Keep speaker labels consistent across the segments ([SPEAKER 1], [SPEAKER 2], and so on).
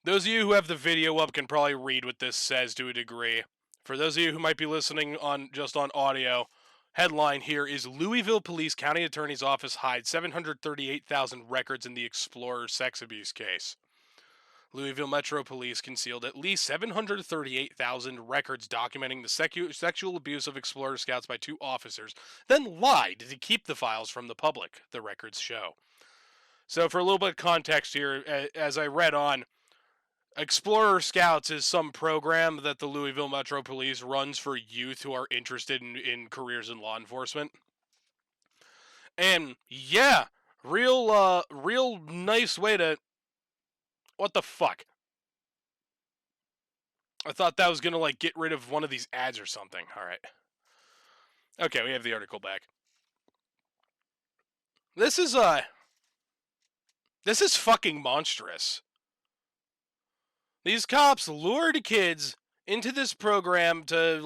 [SPEAKER 1] Those of you who have the video up can probably read what this says to a degree. For those of you who might be listening on just on audio, headline here is Louisville Police County Attorney's Office hides 738,000 records in the Explorer sex abuse case. Louisville Metro Police concealed at least 738,000 records documenting the sexual abuse of Explorer Scouts by 2 officers, then lied to keep the files from the public, the records show. So for a little bit of context here, as I read on, Explorer Scouts is some program that the Louisville Metro Police runs for youth who are interested in careers in law enforcement. And yeah, real nice way to... What the fuck? I thought that was gonna, like, get rid of one of these ads or something. Alright. Okay, we have the article back. This is fucking monstrous. These cops lured kids into this program where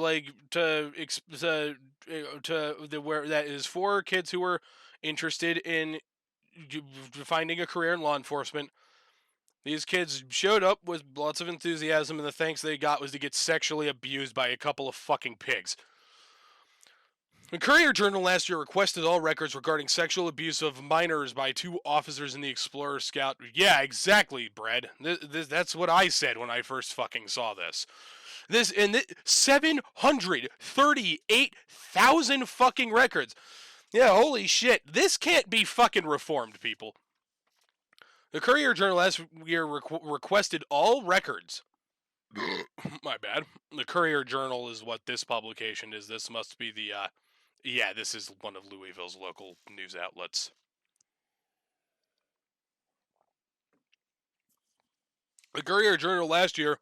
[SPEAKER 1] that is for kids who were interested in finding a career in law enforcement. These kids showed up with lots of enthusiasm, and the thanks they got was to get sexually abused by a couple of fucking pigs. The Courier-Journal last year requested all records regarding sexual abuse of minors by 2 officers in the Explorer Scout. Yeah, exactly, Brad. That's what I said when I first fucking saw this. 738,000 fucking records. Yeah, holy shit. This can't be fucking reformed, people. The Courier-Journal last year requested all records. My bad. The Courier-Journal is what this publication is. This must be the, yeah, this is one of Louisville's local news outlets. The Courier-Journal last year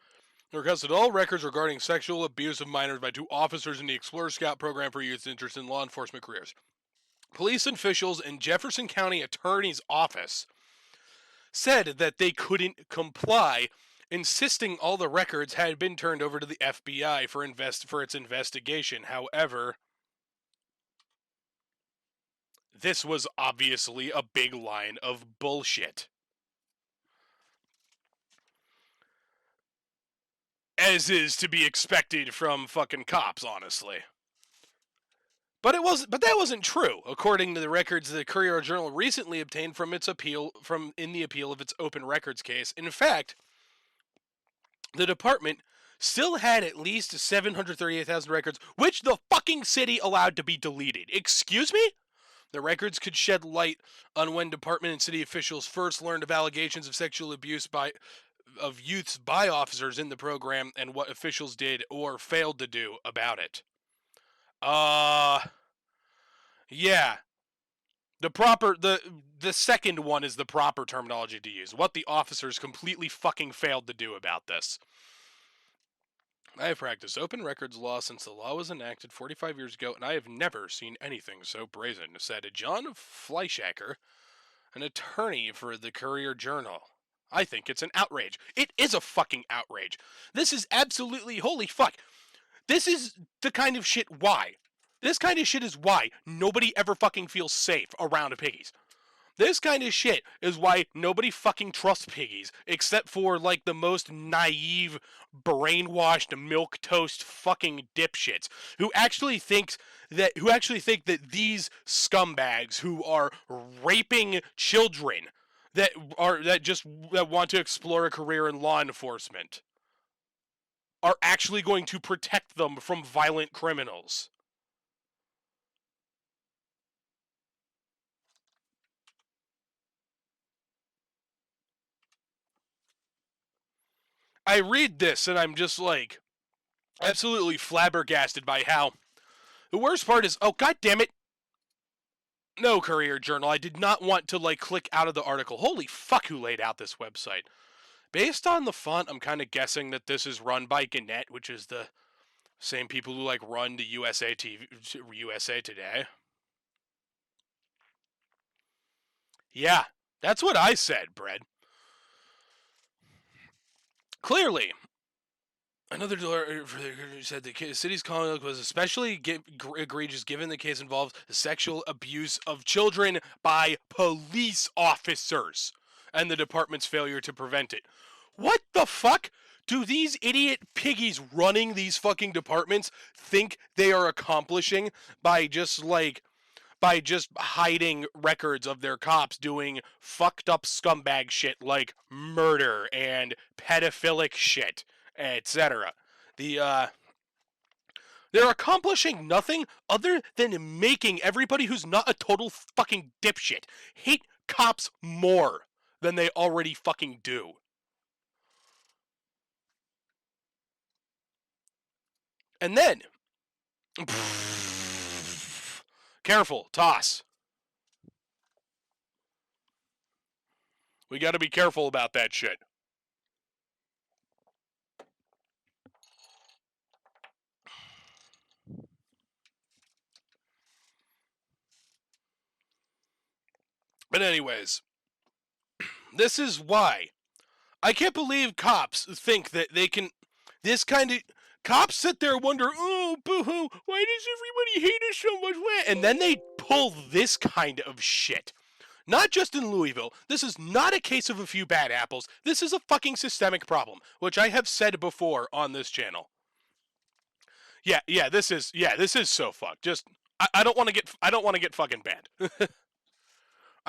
[SPEAKER 1] requested all records regarding sexual abuse of minors by 2 officers in the Explorer Scout program for youth interested in law enforcement careers. Police officials in Jefferson County Attorney's Office said that they couldn't comply, insisting all the records had been turned over to the FBI for its investigation. However, this was obviously a big line of bullshit. As is to be expected from fucking cops, honestly. But that wasn't true, according to the records the Courier-Journal recently obtained from the appeal of its open records case. In fact, the department still had at least 738,000 records, which the fucking city allowed to be deleted. Excuse me? The records could shed light on when department and city officials first learned of allegations of sexual abuse of youths by officers in the program and what officials did or failed to do about it. Yeah. The second one is the proper terminology to use. What the officers completely fucking failed to do about this. I have practiced open records law since the law was enacted 45 years ago, and I have never seen anything so brazen, said John Fleischacker, an attorney for the Courier-Journal. I think it's an outrage. It is a fucking outrage. This is absolutely holy fuck. This is the kind of shit why. This kind of shit is why nobody ever fucking feels safe around piggies. This kind of shit is why nobody fucking trusts piggies, except for, like, the most naive, brainwashed, milquetoast fucking dipshits who actually think that these scumbags who are raping children that want to explore a career in law enforcement are actually going to protect them from violent criminals. I read this and I'm just like absolutely flabbergasted by how the worst part is, oh god damn it. No, Courier-Journal, I did not want to like click out of the article. Holy fuck, who laid out this website? Based on the font, I'm kind of guessing that this is run by Gannett, which is the same people who like run the USA Today. Yeah, that's what I said, Brett. Clearly, another said the city's conduct was especially egregious given the case involves sexual abuse of children by police officers and the department's failure to prevent it. What the fuck? Do these idiot piggies running these fucking departments think they are accomplishing by just hiding records of their cops doing fucked up scumbag shit like murder and pedophilic shit, etc. The they're accomplishing nothing other than making everybody who's not a total fucking dipshit hate cops more than they already fucking do. And then, careful, toss. We gotta be careful about that shit. But anyways, this is why I can't believe cops think that they can. This kind of cops sit there and wonder, oh, boo-hoo, why does everybody hate us so much? And then they pull this kind of shit. Not just in Louisville. This is not a case of a few bad apples. This is a fucking systemic problem, which I have said before on this channel. Yeah, this is so fucked. Just I don't want to get fucking banned.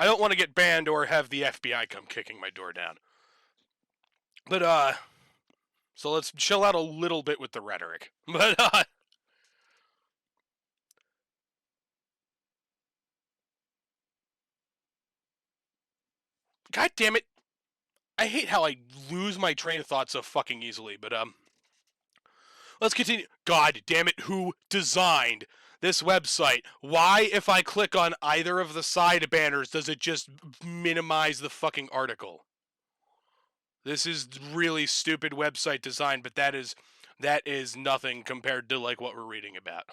[SPEAKER 1] I don't want to get banned or have the FBI come kicking my door down. But so let's chill out a little bit with the rhetoric. But God damn it. I hate how I lose my train of thought so fucking easily, but let's continue. God damn it, who designed this website? Why, if I click on either of the side banners, does it just minimize the fucking article? This is really stupid website design, but that is nothing compared to like what we're reading about.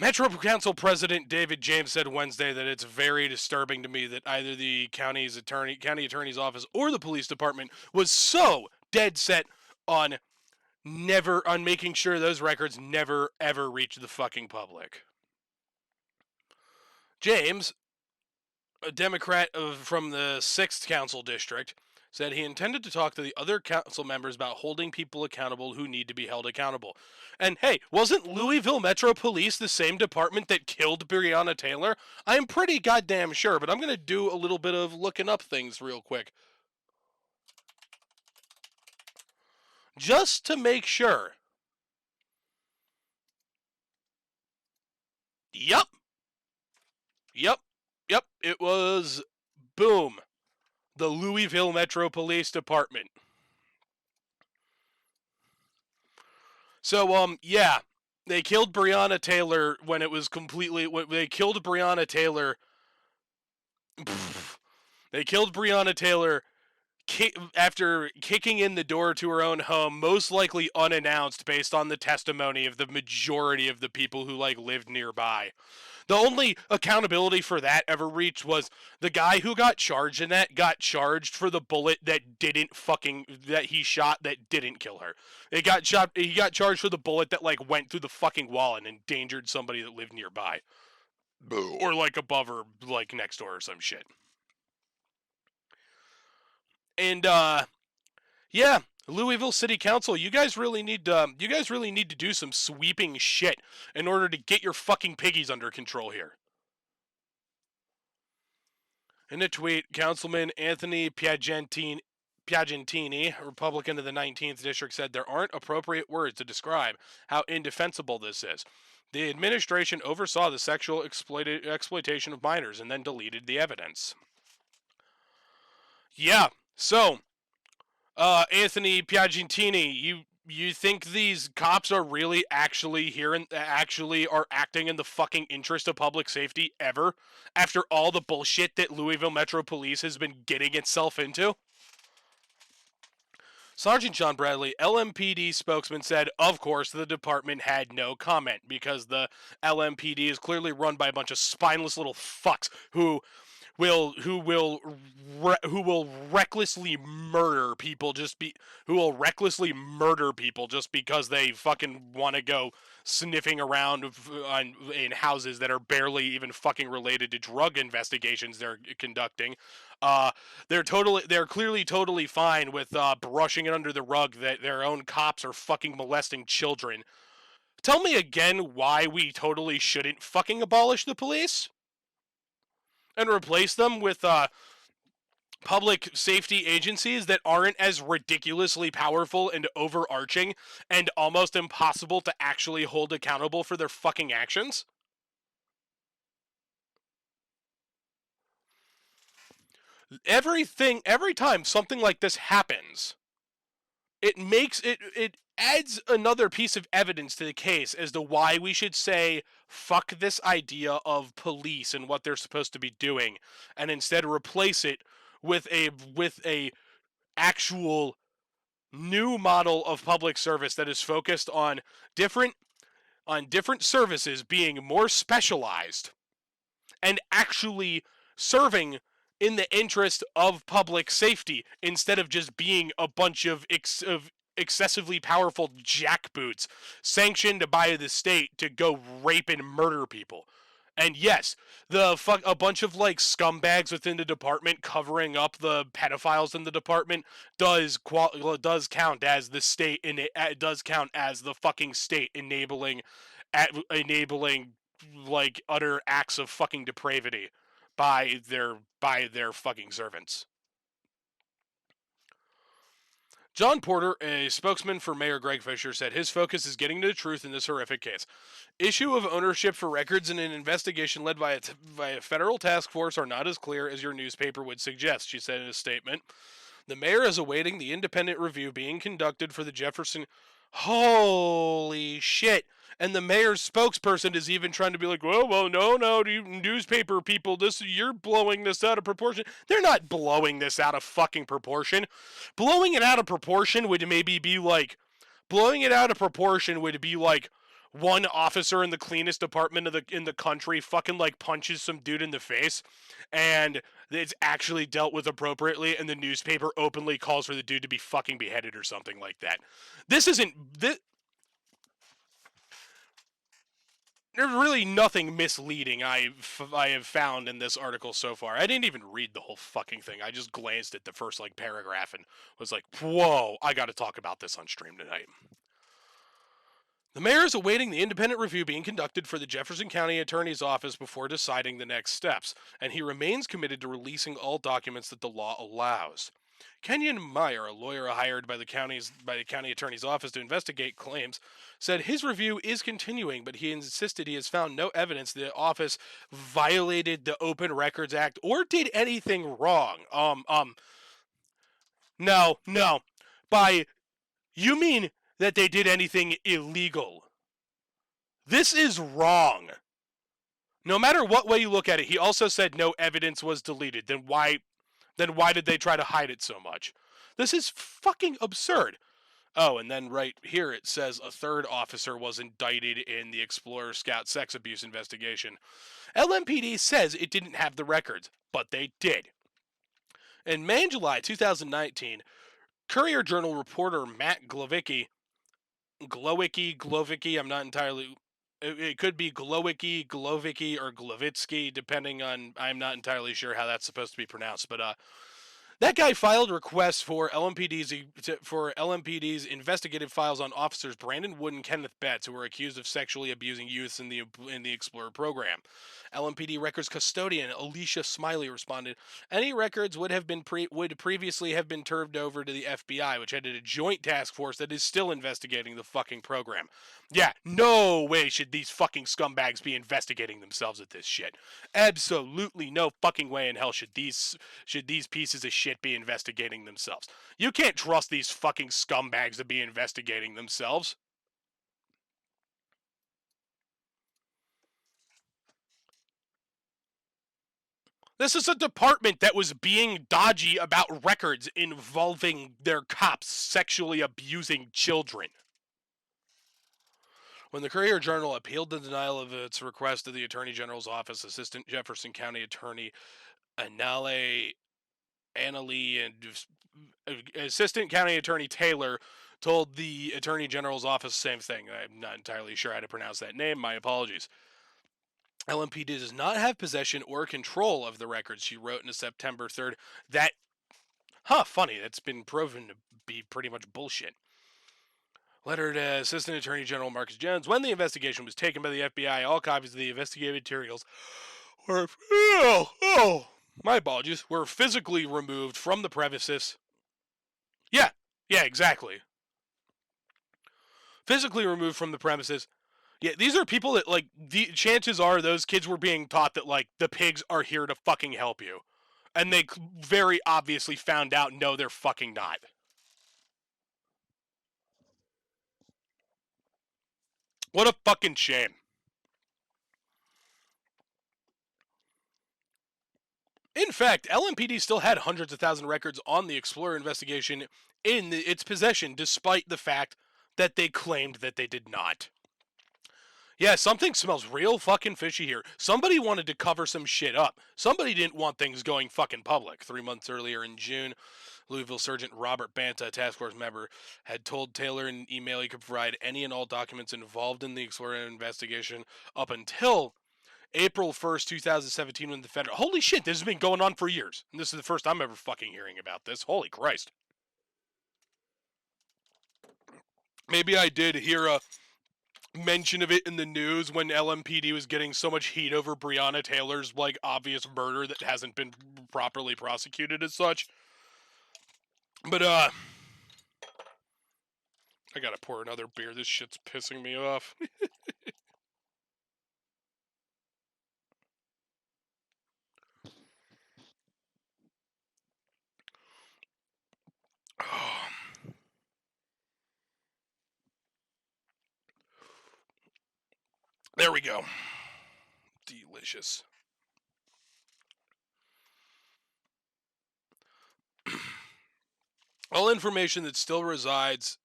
[SPEAKER 1] Metro Council President David James said Wednesday that it's very disturbing to me that either the county attorney's office or the police department was so dead set on making sure those records never ever reach the fucking public. James, a Democrat from the 6th Council District, said he intended to talk to the other council members about holding people accountable who need to be held accountable. And hey, wasn't Louisville Metro Police the same department that killed Breonna Taylor? I'm pretty goddamn sure, but I'm going to do a little bit of looking up things real quick. Just to make sure. Yep. It was, boom, the Louisville Metro Police Department. So, yeah, they killed Breonna Taylor when it was completely. They killed Breonna Taylor. They killed Breonna Taylor after kicking in the door to her own home, most likely unannounced, based on the testimony of the majority of the people who lived nearby. The only accountability for that ever reached was the guy who got charged in that got charged for the bullet that he shot that didn't kill her. He got charged for the bullet that went through the fucking wall and endangered somebody that lived nearby. Or above or next door or some shit. And yeah, Louisville City Council, you guys really need to do some sweeping shit in order to get your fucking piggies under control here. In a tweet, Councilman Anthony Piagentini, Republican of the 19th District, said there aren't appropriate words to describe how indefensible this is. The administration oversaw the sexual exploitation of minors and then deleted the evidence. Yeah, so Anthony Piagentini, you think these cops are really actually here and actually are acting in the fucking interest of public safety ever, after all the bullshit that Louisville Metro Police has been getting itself into? Sergeant John Bradley, LMPD spokesman, said, of course, the department had no comment because the LMPD is clearly run by a bunch of spineless little fucks who who will recklessly murder people just because they fucking want to go sniffing around in houses that are barely even fucking related to drug investigations they're conducting. Uh, they're clearly totally fine with brushing it under the rug that their own cops are fucking molesting children. Tell me again why we totally shouldn't fucking abolish the police and replace them with public safety agencies that aren't as ridiculously powerful and overarching and almost impossible to actually hold accountable for their fucking actions? Every time something like this happens, it adds another piece of evidence to the case as to why we should say fuck this idea of police and what they're supposed to be doing, and instead replace it with a actual new model of public service that is focused different on different services being more specialized and actually serving in the interest of public safety instead of just being a bunch of excessively powerful jackboots sanctioned by the state to go rape and murder people. And yes, a bunch of like scumbags within the department covering up the pedophiles in the department does count as the state, and it does count as the fucking state enabling like utter acts of fucking depravity by their fucking servants. John Porter, a spokesman for Mayor Greg Fisher, said his focus is getting to the truth in this horrific case. Issue of ownership for records in an investigation led by a federal task force are not as clear as your newspaper would suggest, she said in a statement. The mayor is awaiting the independent review being conducted for the Jefferson. Holy shit. And the mayor's spokesperson is even trying to be like, well, no, you newspaper people, you're blowing this out of proportion. They're not blowing this out of fucking proportion. Blowing it out of proportion would maybe be like, one officer in the cleanest department in the country fucking like punches some dude in the face, and it's actually dealt with appropriately, and the newspaper openly calls for the dude to be fucking beheaded or something like that. This isn't this. There's really nothing misleading I have found in this article so far. I didn't even read the whole fucking thing. I just glanced at the first like paragraph and was like, "Whoa, I got to talk about this on stream tonight." The mayor is awaiting the independent review being conducted for the Jefferson County Attorney's Office before deciding the next steps, and he remains committed to releasing all documents that the law allows. Kenyon Meyer, a lawyer hired by the county attorney's office to investigate claims, said his review is continuing, but he insisted he has found no evidence the office violated the Open Records Act or did anything wrong. No. By you mean that they did anything illegal? This is wrong. No matter what way you look at it, he also said no evidence was deleted. Then why did they try to hide it so much? This is fucking absurd. Oh, and then right here it says a third officer was indicted in the Explorer Scout sex abuse investigation. LMPD says it didn't have the records, but they did. In May and July 2019, Courier Journal reporter Matt Glowicki, I'm not entirely. It could be Glowicki, or Glovitsky, depending on. I'm not entirely sure how that's supposed to be pronounced, but that guy filed requests for LMPD's investigative files on officers Brandon Wood and Kenneth Betts, who were accused of sexually abusing youths in the Explorer program. LMPD records custodian Alicia Smiley responded, "Any records would previously have been turned over to the FBI, which headed a joint task force that is still investigating the fucking program." Yeah, no way should these fucking scumbags be investigating themselves at this shit. Absolutely no fucking way in hell should these pieces of shit be investigating themselves. You can't trust these fucking scumbags to be investigating themselves. This is a department that was being dodgy about records involving their cops sexually abusing children. When the Courier Journal appealed the denial of its request to the Attorney General's office, Assistant Jefferson County Attorney Anale Annalee and Assistant County Attorney Taylor told the Attorney General's office the same thing. I'm not entirely sure how to pronounce that name. My apologies. LMPD does not have possession or control of the records, she wrote in a September 3rd. That, funny. That's been proven to be pretty much bullshit. Letter to Assistant Attorney General Marcus Jones. When the investigation was taken by the FBI, all copies of the investigative materials were, my apologies, were physically removed from the premises. Yeah, exactly. Physically removed from the premises. Yeah, these are people that, like, the chances are those kids were being taught that, like, the pigs are here to fucking help you. And they very obviously found out, no, they're fucking not. What a fucking shame. In fact, LMPD still had hundreds of thousand records on the Explorer investigation in its possession, despite the fact that they claimed that they did not. Yeah, something smells real fucking fishy here. Somebody wanted to cover some shit up. Somebody didn't want things going fucking public. 3 months earlier in June, Louisville Sergeant Robert Banta, a task force member, had told Taylor in an email he could provide any and all documents involved in the Explorer investigation up until April 1st, 2017, when the federal... Holy shit, this has been going on for years. And this is the first I'm ever fucking hearing about this. Holy Christ. Maybe I did hear a mention of it in the news when LMPD was getting so much heat over Breonna Taylor's, like, obvious murder that hasn't been properly prosecuted as such. But, I gotta pour another beer. This shit's pissing me off. There we go. Delicious. All information that still resides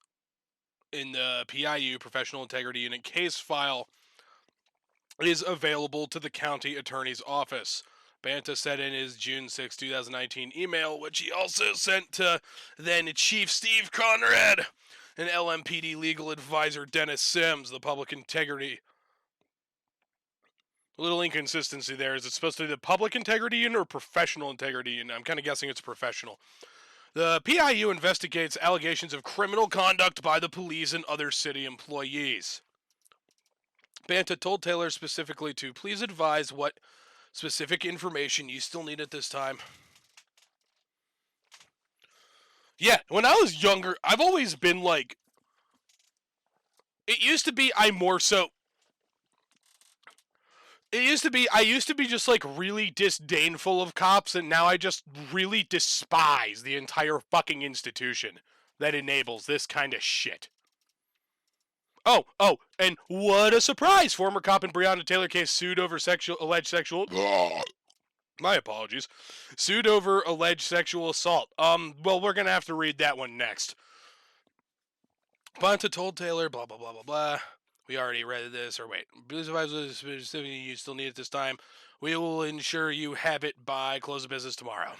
[SPEAKER 1] in the PIU, Professional Integrity Unit, case file is available to the county attorney's office. Banta said in his June 6, 2019 email, which he also sent to then Chief Steve Conrad and LMPD legal advisor Dennis Sims, the public integrity. A little inconsistency there. Is it supposed to be the public integrity unit or professional integrity unit? I'm kind of guessing it's professional. The PIU investigates allegations of criminal conduct by the police and other city employees. Banta told Taylor specifically to please advise what specific information you still need at this time. Yeah, when I was younger, I've always been like... It used to be I used to be just, like, really disdainful of cops, and now I just really despise the entire fucking institution that enables this kind of shit. Oh, and what a surprise! Former cop in Breonna Taylor case sued over alleged sexual... My apologies. Sued over alleged sexual assault. Well, we're gonna have to read that one next. Banta told Taylor, blah, blah, blah, blah, blah. We already read this, or wait. You still need it this time. We will ensure you have it by close of business tomorrow.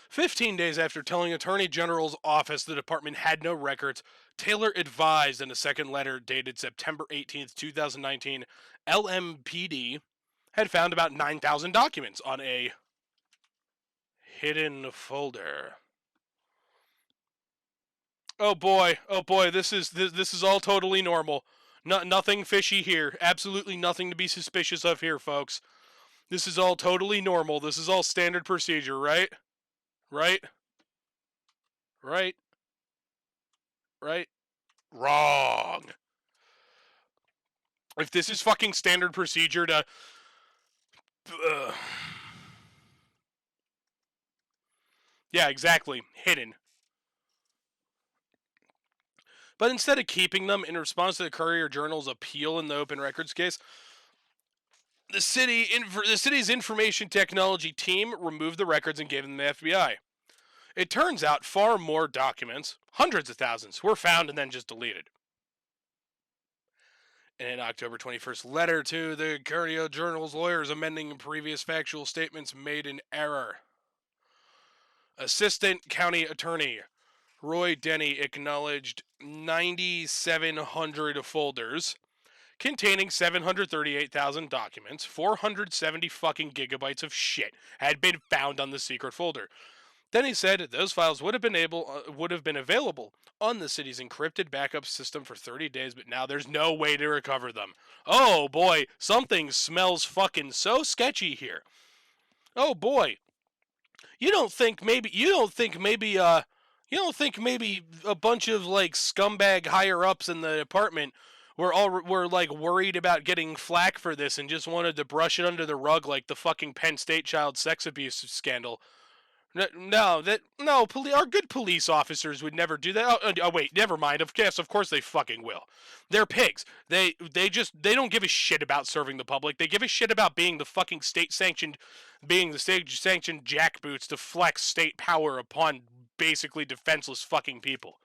[SPEAKER 1] 15 days after telling Attorney General's office the department had no records, Taylor advised in a second letter dated September 18th, 2019, LMPD had found about 9,000 documents on a hidden folder. Oh boy, this is all totally normal. Nothing fishy here. Absolutely nothing to be suspicious of here, folks. This is all totally normal. This is all standard procedure, right? Right? Wrong. If this is fucking standard procedure to... Yeah, exactly. Hidden. But instead of keeping them, in response to the Courier-Journal's appeal in the open records case, the city's information technology team removed the records and gave them to the FBI. It turns out far more documents, hundreds of thousands, were found and then just deleted. In an October 21st letter to the Courier-Journal's lawyers amending previous factual statements made in error. Assistant County Attorney Roy Denny acknowledged 9,700 folders containing 738,000 documents, 470 fucking gigabytes of shit had been found on the secret folder. Then he said those files would have been available on the city's encrypted backup system for 30 days, but now there's no way to recover them. Oh boy, something smells fucking so sketchy here. Oh boy. You don't think maybe a bunch of like scumbag higher ups in the department were like worried about getting flack for this and just wanted to brush it under the rug like the fucking Penn State child sex abuse scandal. Our good police officers would never do that. Oh, wait, never mind. Of course they fucking will. They're pigs. They don't give a shit about serving the public. They give a shit about being the state sanctioned jackboots to flex state power upon basically defenseless fucking people.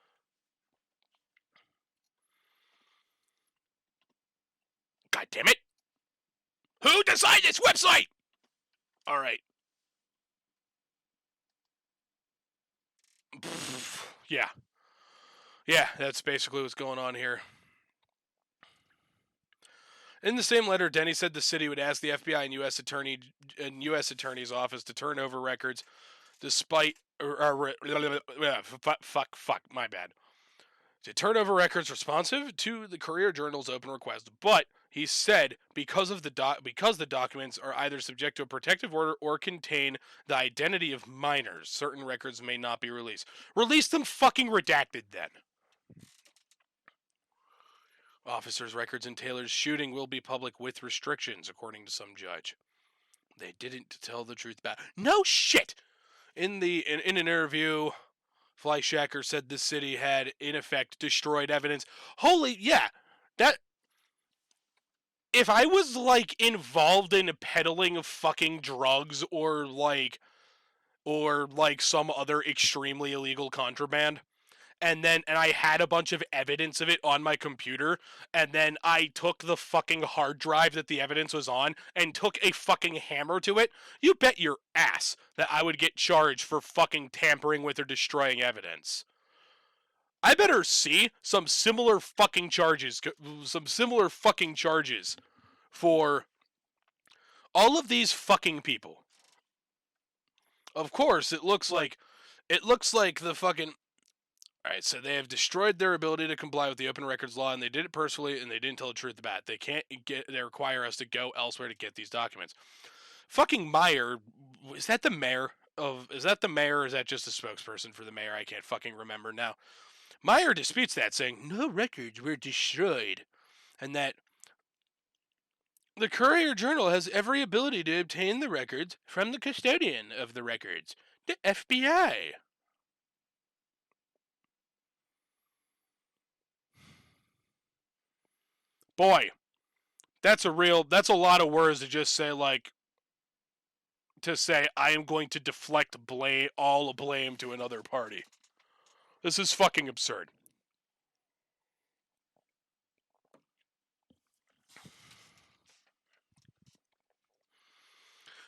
[SPEAKER 1] God damn it! Who designed this website? All right. Yeah, that's basically what's going on here. In the same letter, Denny said the city would ask the FBI and U.S. Attorney's office to turn over records, despite my bad. To turn over records responsive to the Courier-Journal's open request, but he said because the documents are either subject to a protective order or contain the identity of minors, certain records may not be released. Release them fucking redacted then. Officers' records in Taylor's shooting will be public with restrictions, according to some judge. They didn't tell the truth about it. No shit! In an interview, Fleischacker said the city had, in effect, destroyed evidence. Holy, yeah. That... If I was, like, involved in peddling fucking drugs or some other extremely illegal contraband, and I had a bunch of evidence of it on my computer, and then I took the fucking hard drive that the evidence was on and took a fucking hammer to it, you bet your ass that I would get charged for fucking tampering with or destroying evidence. I better see some similar fucking charges for all of these fucking people. Of course, it looks like the fucking... Alright, so they have destroyed their ability to comply with the open records law, and they did it personally, and they didn't tell the truth about it. They require us to go elsewhere to get these documents. Fucking Meyer, is that the mayor, or is that just a spokesperson for the mayor? I can't fucking remember now. Meyer disputes that, saying, no records were destroyed, and that the Courier-Journal has every ability to obtain the records from the custodian of the records, the FBI. Boy, that's a lot of words to just say, like, I am going to deflect all blame to another party. This is fucking absurd.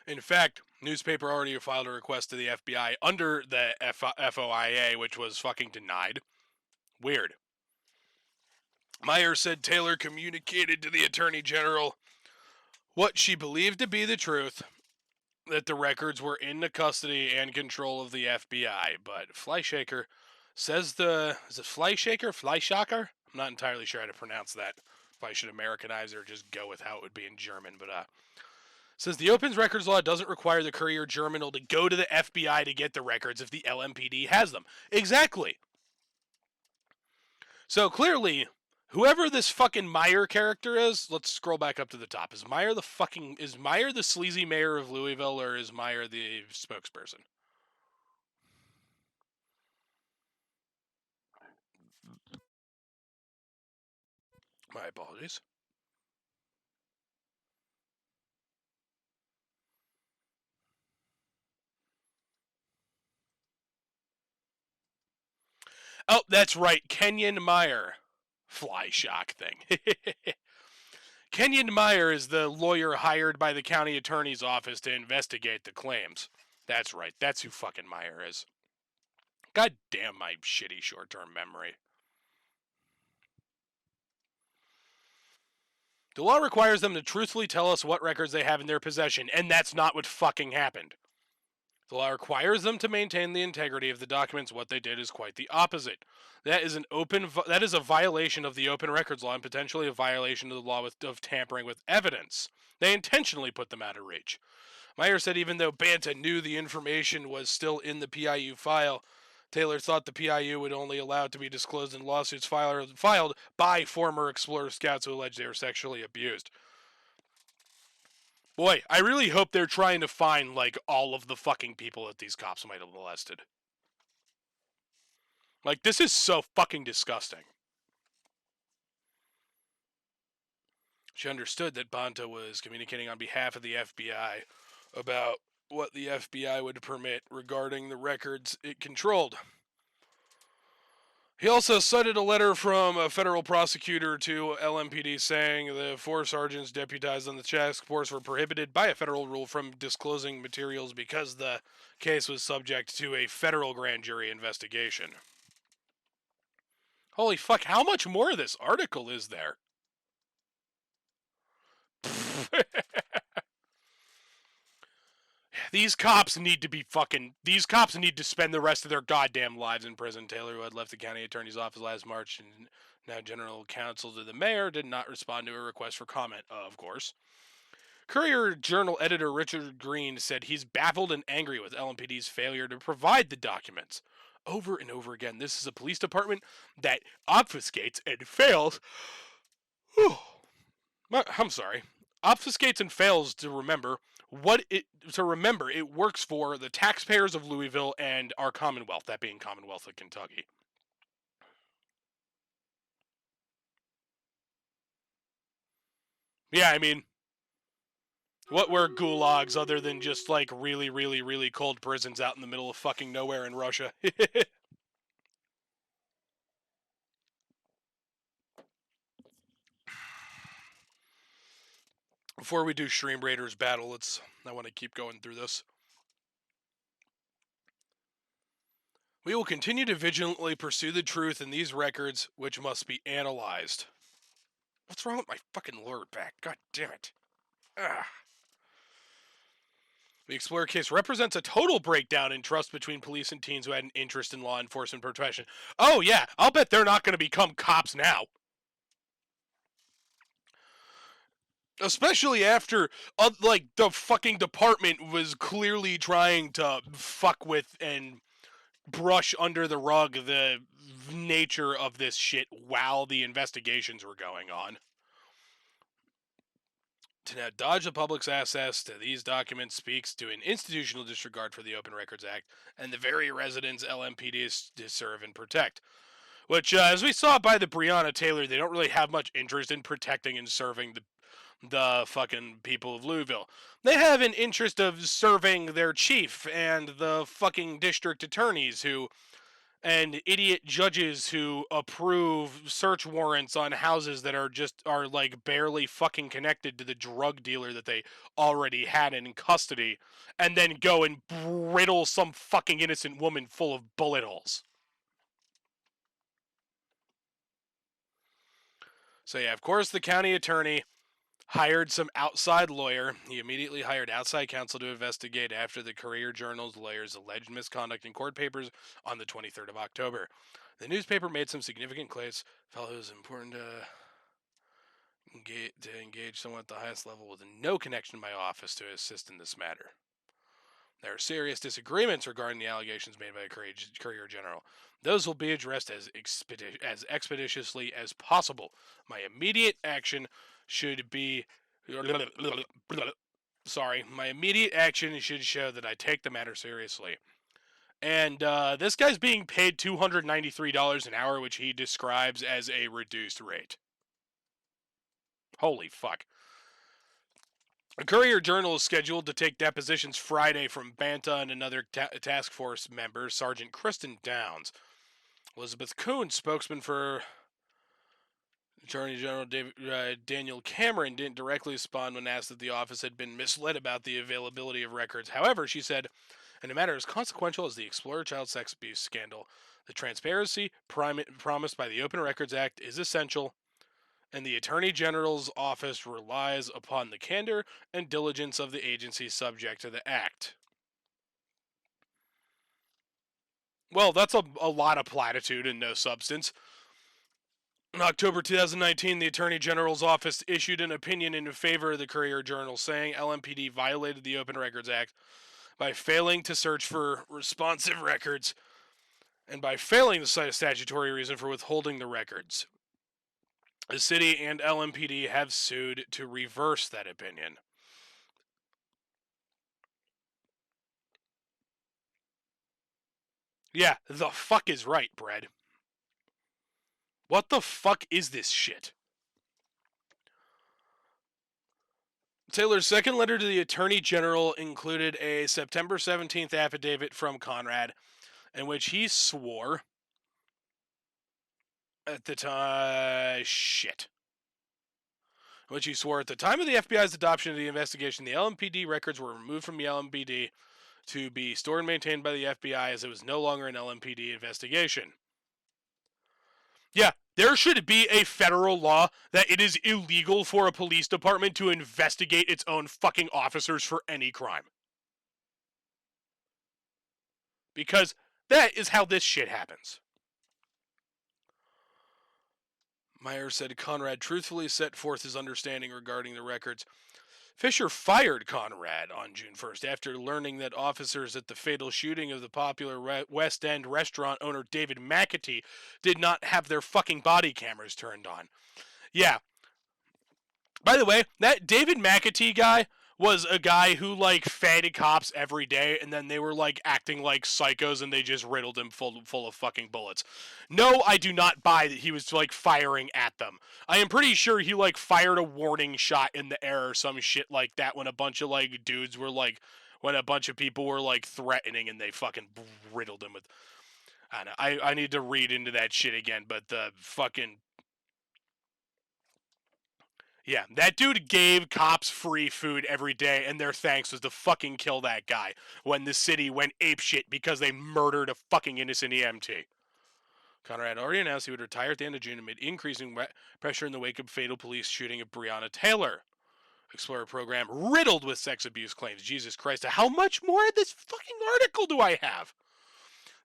[SPEAKER 1] In fact, newspaper already filed a request to the FBI under the FOIA, which was fucking denied. Weird. Meyer said Taylor communicated to the Attorney General what she believed to be the truth, that the records were in the custody and control of the FBI. But Fleischacker says is it Fleischacker? I'm not entirely sure how to pronounce that. If I should Americanize it or just go with how it would be in German. But says the Opens Records Law doesn't require the Courier-Journal to go to the FBI to get the records if the LMPD has them. Exactly. So clearly, whoever this fucking Meyer character is, let's scroll back up to the top. Is Meyer the sleazy mayor of Louisville, or is Meyer the spokesperson? My apologies. Oh, that's right. Kenyon Meyer. Fly shock thing. Kenyon Meyer is the lawyer hired by the county attorney's office to investigate the claims. That's right. That's who fucking Meyer is. God damn my shitty short-term memory. The law requires them to truthfully tell us what records they have in their possession, and that's not what fucking happened. The law requires them to maintain the integrity of the documents. What they did is quite the opposite. That is a violation of the open records law and potentially a violation of the law of tampering with evidence. They intentionally put them out of reach. Meyer said even though Banta knew the information was still in the PIU file, Taylor thought the PIU would only allow it to be disclosed in lawsuits filed by former Explorer Scouts who alleged they were sexually abused. Boy, I really hope they're trying to find, like, all of the fucking people that these cops might have molested. Like, this is so fucking disgusting. She understood that Banta was communicating on behalf of the FBI about what the FBI would permit regarding the records it controlled. He also cited a letter from a federal prosecutor to LMPD saying the 4 sergeants deputized on the task force were prohibited by a federal rule from disclosing materials because the case was subject to a federal grand jury investigation. Holy fuck, how much more of this article is there? These cops need to spend the rest of their goddamn lives in prison. Taylor, who had left the county attorney's office last March and now general counsel to the mayor, did not respond to a request for comment, of course. Courier-Journal editor Richard Green said he's baffled and angry with LMPD's failure to provide the documents. Over and over again, this is a police department that obfuscates and fails. I'm sorry. Obfuscates and fails to remember it works for the taxpayers of Louisville and our Commonwealth, that being Commonwealth of Kentucky. Yeah, I mean, what were gulags other than just like really, really, really cold prisons out in the middle of fucking nowhere in Russia? Before we do Stream Raiders battle, I want to keep going through this. We will continue to vigilantly pursue the truth in these records, which must be analyzed. What's wrong with my fucking lower back? God damn it. Ugh. The Explorer case represents a total breakdown in trust between police and teens who had an interest in law enforcement profession. Oh yeah, I'll bet they're not going to become cops now. Especially after, the fucking department was clearly trying to fuck with and brush under the rug the nature of this shit while the investigations were going on. To now dodge the public's access to these documents speaks to an institutional disregard for the Open Records Act and the very residents LMPD is to serve and protect. Which, as we saw by the Breonna Taylor, they don't really have much interest in protecting and serving the fucking people of Louisville. They have an interest of serving their chief and the fucking district attorneys and idiot judges who approve search warrants on houses that are like barely fucking connected to the drug dealer that they already had in custody, and then go and riddle some fucking innocent woman full of bullet holes. So yeah, of course the county attorney hired some outside lawyer. He immediately hired outside counsel to investigate after the Courier-Journal's lawyer's alleged misconduct in court papers on the 23rd of October. The newspaper made some significant claims. Felt it was important to engage someone at the highest level with no connection to my office to assist in this matter. There are serious disagreements regarding the allegations made by the Courier-Journal. Those will be addressed as expeditiously as possible. My immediate action should show that I take the matter seriously. And this guy's being paid $293 an hour, which he describes as a reduced rate. Holy fuck. The Courier-Journal is scheduled to take depositions Friday from Banta and another task force member, Sergeant Kristen Downs. Elizabeth Kuhn, spokesman for Attorney General Daniel Cameron didn't directly respond when asked if the office had been misled about the availability of records. However, she said, in a matter as consequential as the Explorer child sex abuse scandal, the transparency promised by the Open Records Act is essential, and the Attorney General's office relies upon the candor and diligence of the agency subject to the Act. Well, that's a lot of platitude and no substance. In October 2019, the Attorney General's office issued an opinion in favor of the Courier-Journal, saying LMPD violated the Open Records Act by failing to search for responsive records and by failing to cite a statutory reason for withholding the records. The city and LMPD have sued to reverse that opinion. Yeah, the fuck is right, Brad. What the fuck is this shit? Taylor's second letter to the Attorney General included a September 17th affidavit from Conrad in which he swore at the time... which he swore at the time of the FBI's adoption of the investigation, the LMPD records were removed from the LMPD to be stored and maintained by the FBI as it was no longer an LMPD investigation. Yeah, there should be a federal law that it is illegal for a police department to investigate its own fucking officers for any crime. Because that is how this shit happens. Meyer said Conrad truthfully set forth his understanding regarding the records. Fisher fired Conrad on June 1st after learning that officers at the fatal shooting of the popular West End restaurant owner David McAtee did not have their fucking body cameras turned on. Yeah. By the way, that David McAtee guy was a guy who, like, fed cops every day, and then they were, like, acting like psychos, and they just riddled him full of fucking bullets. No, I do not buy that he was, like, firing at them. I am pretty sure he, like, fired a warning shot in the air or some shit like that when a bunch of, like, dudes were, like, when a bunch of people were, like, threatening, and they fucking riddled him with... I don't know. I need to read into that shit again, but the fucking... Yeah, that dude gave cops free food every day, and their thanks was to fucking kill that guy when the city went apeshit because they murdered a fucking innocent EMT. Conrad already announced he would retire at the end of June amid increasing pressure in the wake of fatal police shooting of Breonna Taylor. Explorer program riddled with sex abuse claims. Jesus Christ, how much more of this fucking article do I have?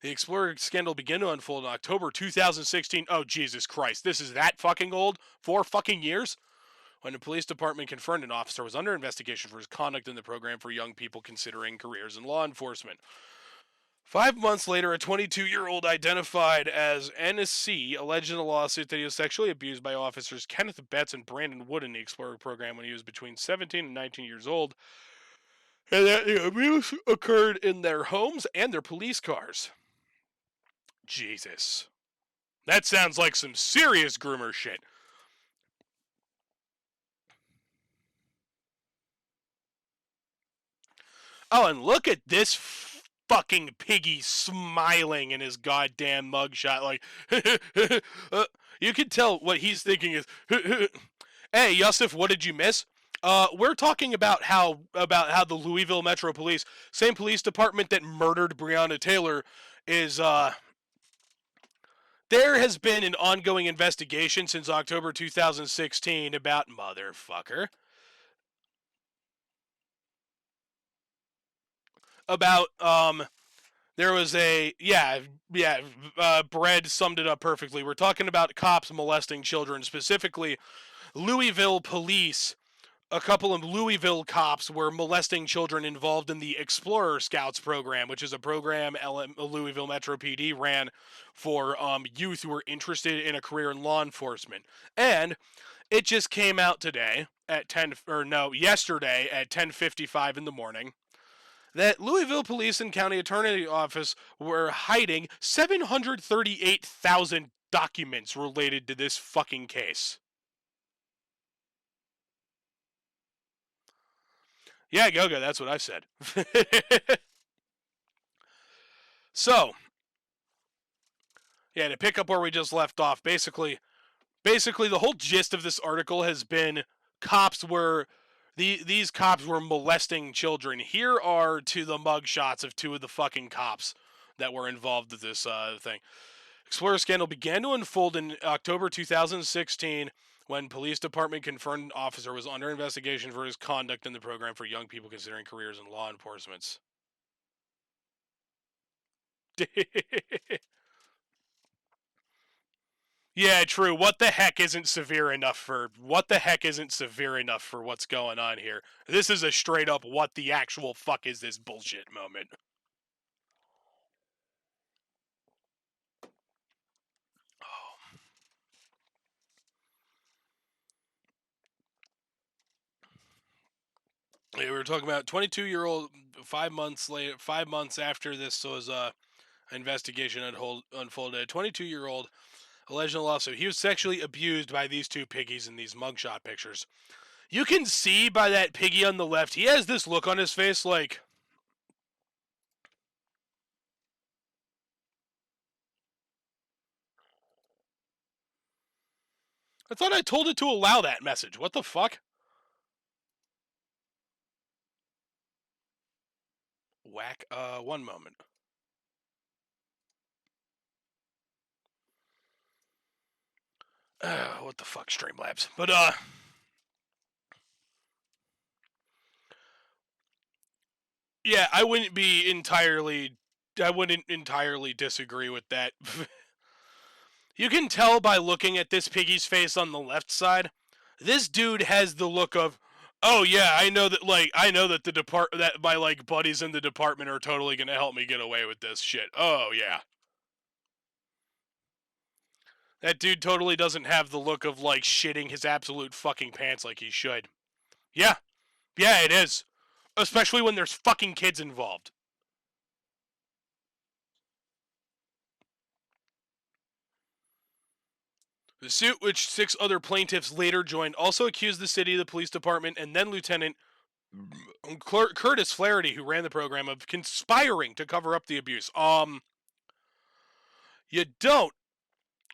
[SPEAKER 1] The Explorer scandal began to unfold in October 2016. Oh, Jesus Christ, this is that fucking old? 4 fucking years? When the police department confirmed an officer was under investigation for his conduct in the program for young people considering careers in law enforcement. 5 months later, a 22-year-old identified as NC alleged in a lawsuit that he was sexually abused by officers Kenneth Betts and Brandon Wood in the Explorer program when he was between 17 and 19 years old, and that the abuse occurred in their homes and their police cars. Jesus. That sounds like some serious groomer shit. Oh, and look at this fucking piggy smiling in his goddamn mugshot. Like, you can tell what he's thinking is, hey, Yusuf, what did you miss? We're talking about how the Louisville Metro Police, same police department that murdered Breonna Taylor, is there has been an ongoing investigation since October 2016 about motherfucker. About there was a Brad summed it up perfectly. We're talking about cops molesting children, specifically Louisville police. A couple of Louisville cops were molesting children involved in the Explorer Scouts program, which is a program Louisville Metro PD ran for youth who were interested in a career in law enforcement. And it just came out today at yesterday at 10:55 in the morning that Louisville Police and County Attorney Office were hiding 738,000 documents related to this fucking case. Yeah, go, that's what I said. So, yeah, to pick up where we just left off, basically, Basically, the whole gist of this article has been these cops were molesting children. Here are the mugshots of two of the fucking cops that were involved with this thing. Explorer scandal began to unfold in October 2016 when police department confirmed an officer was under investigation for his conduct in the program for young people considering careers in law enforcement. Yeah, true. What the heck isn't severe enough for what's going on here? This is a straight up what the actual fuck is this bullshit moment. We were talking about 22-year-old 5 months after this was investigation unfolded. A 22-year-old alleged in a lawsuit. He was sexually abused by these two piggies in these mugshot pictures. You can see by that piggy on the left, he has this look on his face like, I thought I told it to allow that message. What the fuck? Whack. One moment. What the fuck, Streamlabs? But, yeah, I wouldn't entirely disagree with that. You can tell by looking at this piggy's face on the left side, this dude has the look of, oh yeah, I know that that my like buddies in the department are totally gonna help me get away with this shit. Oh yeah. That dude totally doesn't have the look of like shitting his absolute fucking pants like he should. Yeah. Yeah, it is. Especially when there's fucking kids involved. The suit, which 6 other plaintiffs later joined, also accused the city, the police department, and then Lieutenant Curtis Flaherty, who ran the program, of conspiring to cover up the abuse. You don't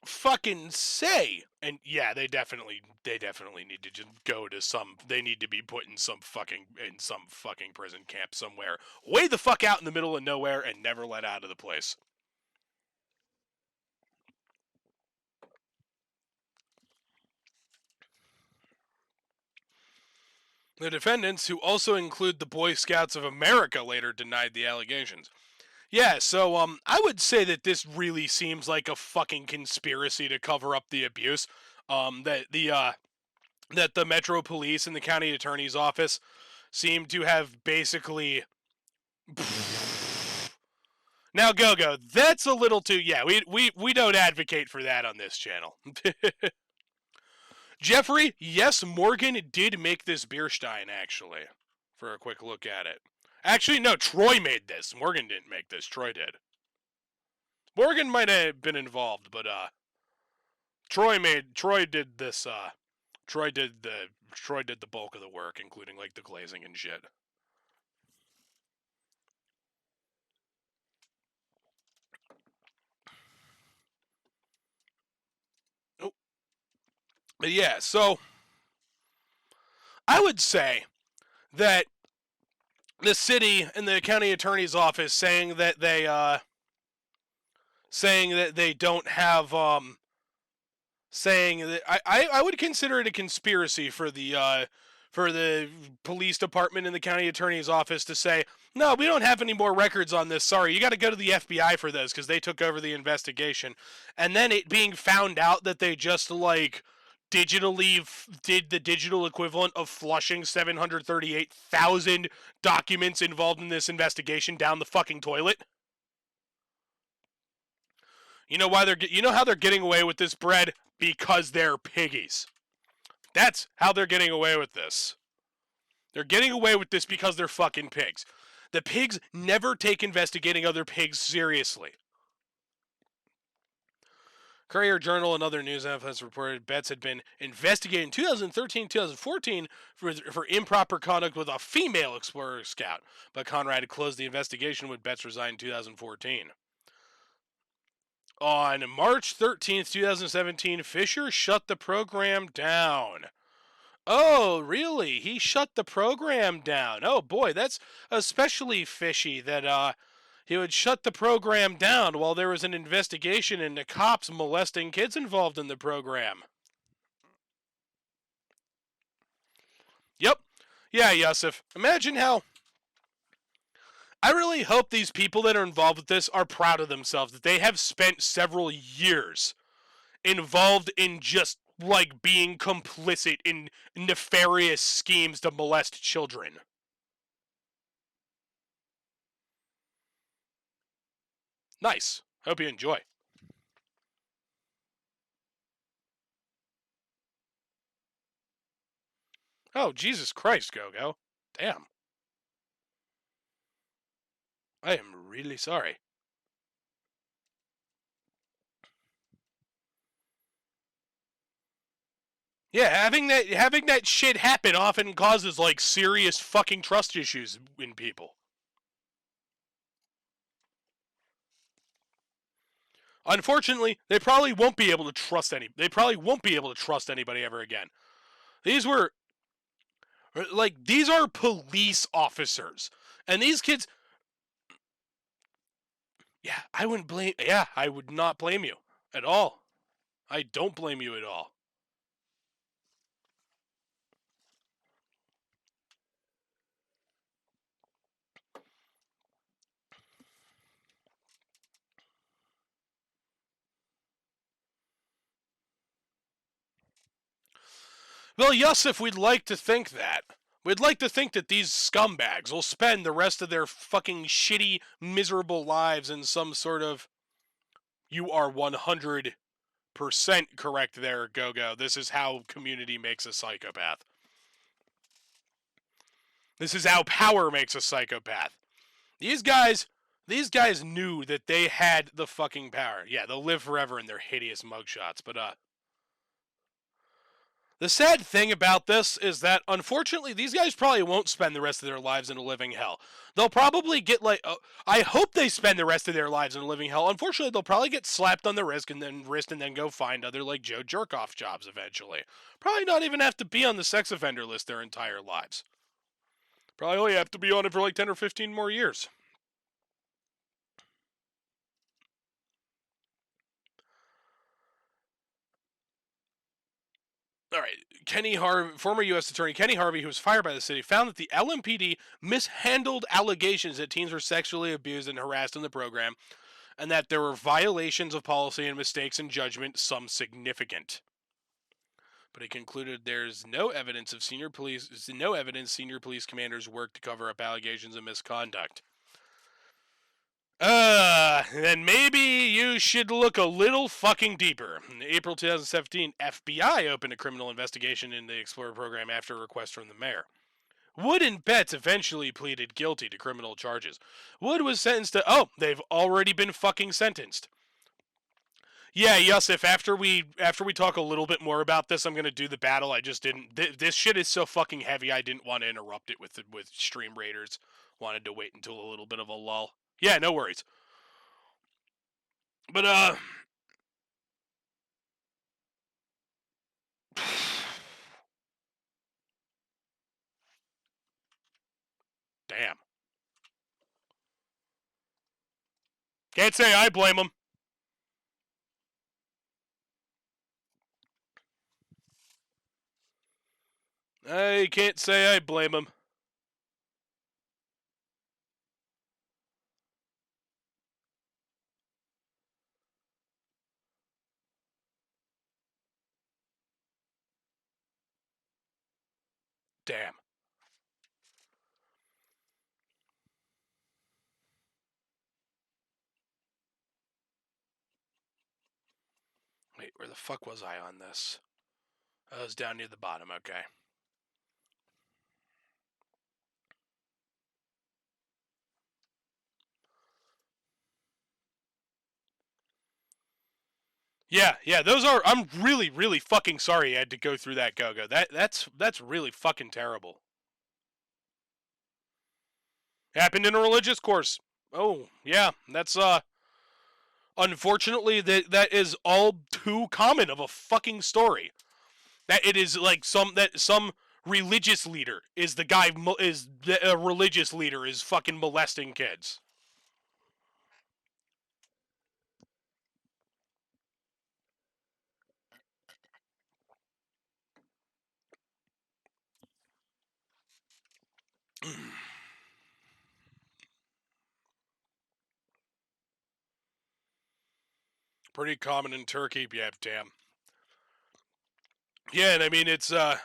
[SPEAKER 1] fucking say. And yeah, they definitely need to just go to they need to be put in some fucking prison camp somewhere, way the fuck out in the middle of nowhere, and never let out of the place. The defendants, who also include the Boy Scouts of America, later denied the allegations. Yeah, so I would say that this really seems like a fucking conspiracy to cover up the abuse. That the Metro Police and the County Attorney's Office seem to have basically. Now, Go-Go, that's a little too. Yeah, we don't advocate for that on this channel. Jeffrey, yes, Morgan did make this beer stein, actually, for a quick look at it. Actually, no, Troy made this. Morgan didn't make this. Troy did. Morgan might have been involved, but Troy did this. Troy did the bulk of the work, including like the glazing and shit. Oh, but yeah, so I would say that the city and the county attorney's office saying that they don't have saying that I would consider it a conspiracy for the police department and the county attorney's office to say, no, we don't have any more records on this. Sorry, you got to go to the FBI for this because they took over the investigation. And then it being found out that they just like digitally did the digital equivalent of flushing 738,000 documents involved in this investigation down the fucking toilet. You know how they're getting away with this, bread? Because they're piggies. That's how they're getting away with this. They're getting away with this because they're fucking pigs. The pigs never take investigating other pigs seriously. Courier Journal and other news outlets reported Betts had been investigated in 2013-2014 for improper conduct with a female Explorer Scout, but Conrad had closed the investigation when Betts resigned in 2014. On March 13th, 2017, Fisher shut the program down. Oh, really? He shut the program down. Oh, boy, that's especially fishy that he would shut the program down while there was an investigation into cops molesting kids involved in the program. Yep. Yeah, Yusuf. Imagine how... I really hope these people that are involved with this are proud of themselves, that they have spent several years involved in just, like, being complicit in nefarious schemes to molest children. Nice. Hope you enjoy. Oh, Jesus Christ, Go-Go. Damn. I am really sorry. Yeah, having that shit happen often causes, like, serious fucking trust issues in people. Unfortunately, they probably won't be able to trust anybody ever again. These were these are police officers. And these kids, I would not blame you at all. I don't blame you at all. Well, Yusuf, we'd like to think that. We'd like to think that these scumbags will spend the rest of their fucking shitty, miserable lives in some sort of... You are 100% correct there, Go-Go. This is how community makes a psychopath. This is how power makes a psychopath. These guys knew that they had the fucking power. Yeah, they'll live forever in their hideous mugshots, but the sad thing about this is that, unfortunately, these guys probably won't spend the rest of their lives in a living hell. They'll probably get, I hope they spend the rest of their lives in a living hell. Unfortunately, they'll probably get slapped on the wrist and then go find other, like, Joe Jerkoff jobs eventually. Probably not even have to be on the sex offender list their entire lives. Probably only have to be on it for, like, 10 or 15 more years. All right, former U.S. Attorney Kenny Harvey, who was fired by the city, found that the LMPD mishandled allegations that teens were sexually abused and harassed in the program, and that there were violations of policy and mistakes in judgment, some significant. But he concluded there's no evidence senior police commanders worked to cover up allegations of misconduct. Then maybe you should look a little fucking deeper. In April 2017, FBI opened a criminal investigation into the Explorer program after a request from the mayor. Wood and Betts eventually pleaded guilty to criminal charges. Wood was sentenced to... they've already been fucking sentenced. Yeah, Yusuf, after we talk a little bit more about this, I'm going to do the battle. I just didn't... This shit is so fucking heavy, I didn't want to interrupt it with Stream Raiders. Wanted to wait until a little bit of a lull. Yeah, no worries. But, damn. Can't say I blame him. I can't say I blame him. Damn. Wait, where the fuck was I on this? I was down near the bottom, okay. Yeah, those are... I'm really, really fucking sorry I had to go through that, Go-Go. That's really fucking terrible. Happened in a religious course. Oh, yeah, that's, Unfortunately, that is all too common of a fucking story. That it is like some religious leader is the guy is a religious leader is fucking molesting kids. Pretty common in Turkey, yeah, damn. Yeah, and I mean it's I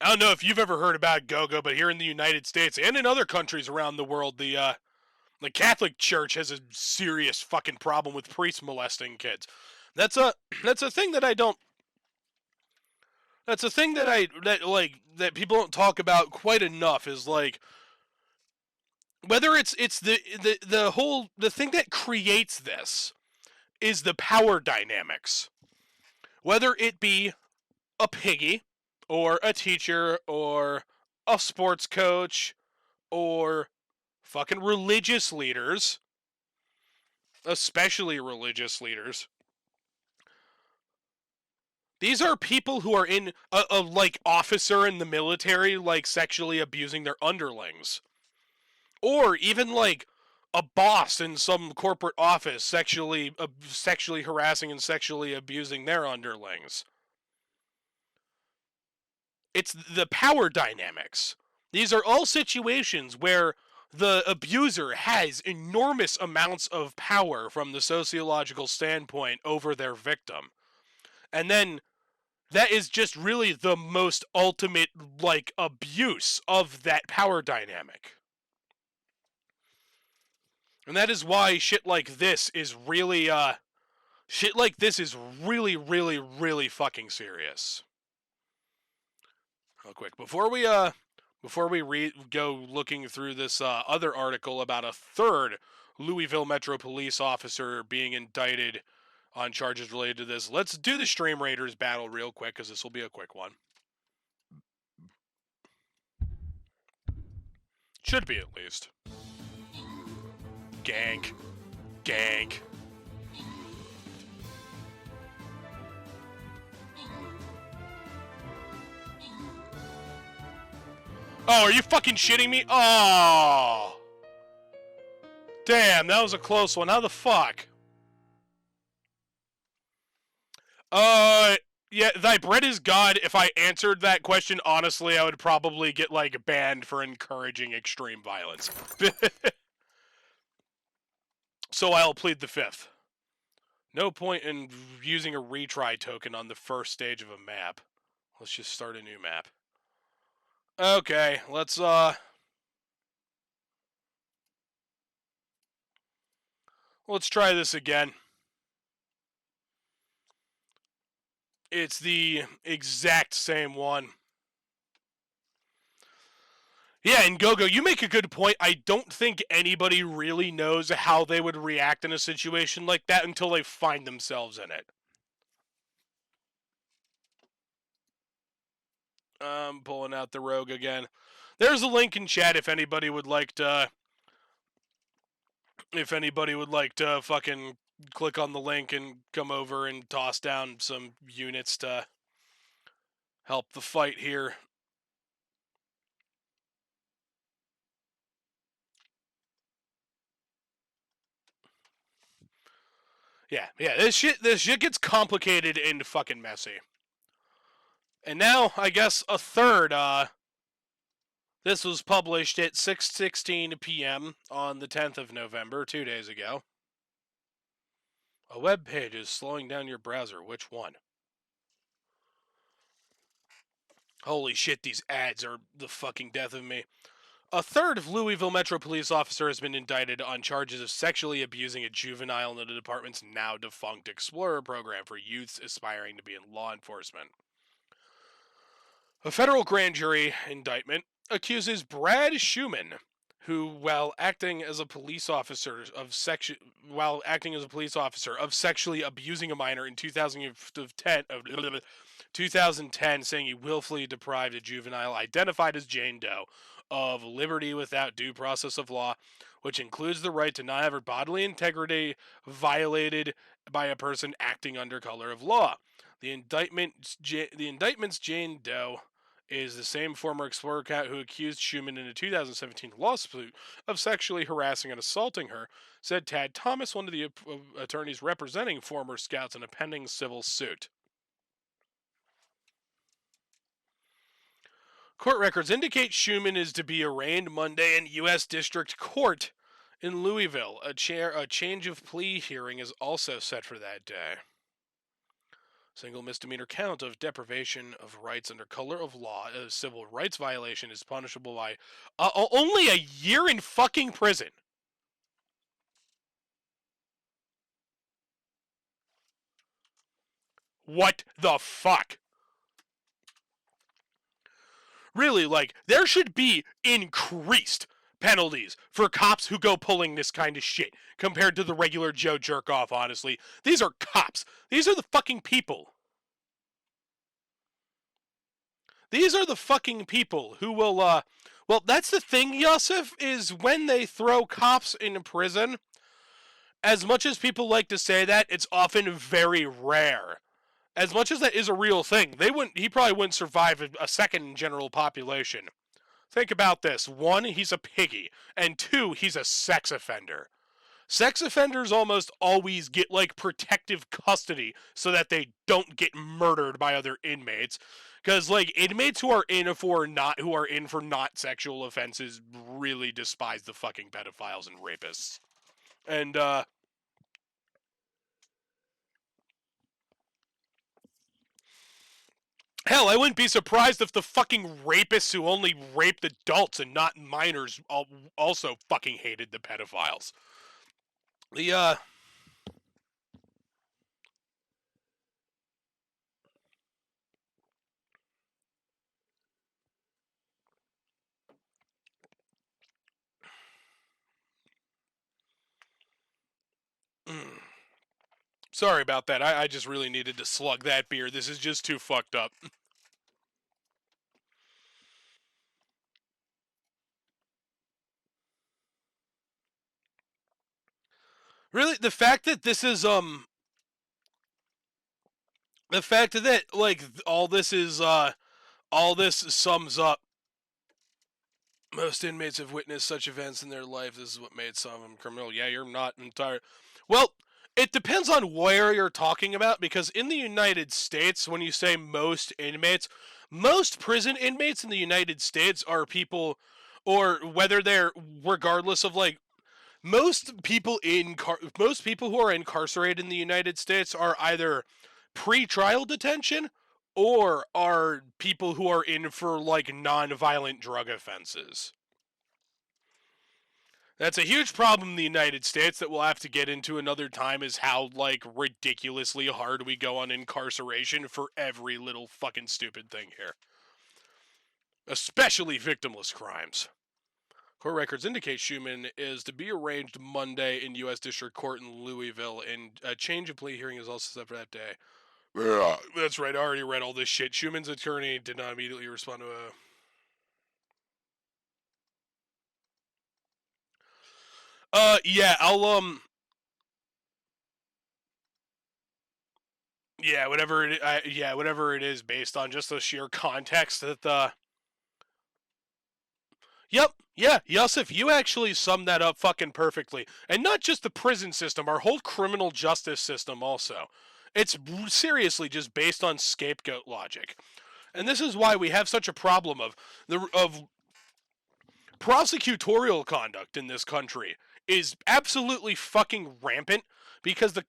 [SPEAKER 1] don't know if you've ever heard about go-go, but here in the United States and in other countries around the world, the Catholic Church has a serious fucking problem with priests molesting kids. That's a that's a thing that I don't. That's a thing that that people don't talk about quite enough. Is like whether it's the whole the thing that creates this is the power dynamics. Whether it be a piggy, or a teacher, or a sports coach, or fucking religious leaders, especially religious leaders. These are people who are in a like officer in the military, like sexually abusing their underlings, or even like a boss in some corporate office sexually harassing and sexually abusing their underlings. It's the power dynamics. These are all situations where the abuser has enormous amounts of power from the sociological standpoint over their victim. And then that is just really the most ultimate like abuse of that power dynamic. And that is why shit like this is really really fucking serious. Real quick, before we go looking through this other article about a third Louisville Metro police officer being indicted on charges related to this, let's do the Stream Raiders battle real quick, because this will be a quick one. Should be, at least. Gank. Gank. Oh, are you fucking shitting me? Oh! Damn, that was a close one. How the fuck? Yeah, thy bread is God. If I answered that question honestly, I would probably get, like, banned for encouraging extreme violence. So I'll plead the fifth. No point in using a retry token on the first stage of a map. Let's just start a new map. Okay, let's try this again. It's the exact same one. Yeah, and Gogo, you make a good point. I don't think anybody really knows how they would react in a situation like that until they find themselves in it. I'm pulling out the rogue again. There's a link in chat if anybody would like to fucking click on the link and come over and toss down some units to help the fight here. Yeah, this shit gets complicated and fucking messy. And now, I guess a third, this was published at 6:16 p.m. on the 10th of November, 2 days ago. A web page is slowing down your browser. Which one? Holy shit, these ads are the fucking death of me. A third of Louisville Metro police officer has been indicted on charges of sexually abusing a juvenile in the department's now defunct Explorer program for youths aspiring to be in law enforcement. A federal grand jury indictment accuses Brad Schumann, who, while acting as a police officer of sexually abusing a minor in 2010, saying he willfully deprived a juvenile identified as Jane Doe of liberty without due process of law, which includes the right to not have her bodily integrity violated by a person acting under color of law. The indictment's Jane Doe is the same former Explorer cat who accused Schumann in a 2017 lawsuit of sexually harassing and assaulting her, said Tad Thomas, one of the attorneys representing former scouts in a pending civil suit. Court records indicate Schumann is to be arraigned Monday in U.S. District Court in Louisville. A change of plea hearing is also set for that day. Single misdemeanor count of deprivation of rights under color of law, a civil rights violation, is punishable by only a year in fucking prison. What the fuck? Really, like, there should be increased penalties for cops who go pulling this kind of shit compared to the regular Joe jerk-off, honestly. These are cops. These are the fucking people. These are the fucking people who will, well, that's the thing, Yosef, is when they throw cops in prison, as much as people like to say that, it's often very rare. As much as that is a real thing, he probably wouldn't survive a second general population. Think about this. 1, he's a piggy, and 2, he's a sex offender. Sex offenders almost always get, like, protective custody so that they don't get murdered by other inmates. Because, like, inmates who are in for not sexual offenses really despise the fucking pedophiles and rapists. And, hell, I wouldn't be surprised if the fucking rapists who only raped adults and not minors also fucking hated the pedophiles. Sorry about that. I just really needed to slug that beer. This is just too fucked up. Really, the fact that this is, the fact that, like, all this sums up. Most inmates have witnessed such events in their life. This is what made some of them criminal. Yeah, you're not entire. Well, it depends on where you're talking about, because in the United States, when you say most inmates, most prison inmates in the United States are people, or whether they're, regardless of, like, most people who are incarcerated in the United States are either pre-trial detention or are people who are in for, like, non-violent drug offenses. That's a huge problem in the United States that we'll have to get into another time, is how, like, ridiculously hard we go on incarceration for every little fucking stupid thing here. Especially victimless crimes. Court records indicate Schumann is to be arraigned Monday in U.S. District Court in Louisville, and a change of plea hearing is also set for that day. That's right, I already read all this shit. Schumann's attorney did not immediately respond to yeah, yeah, whatever it is, based on just the sheer context that, Yep, yeah, Yusuf, you actually summed that up fucking perfectly. And not just the prison system, our whole criminal justice system also. It's seriously just based on scapegoat logic. And this is why we have such a problem of prosecutorial conduct in this country is absolutely fucking rampant, because the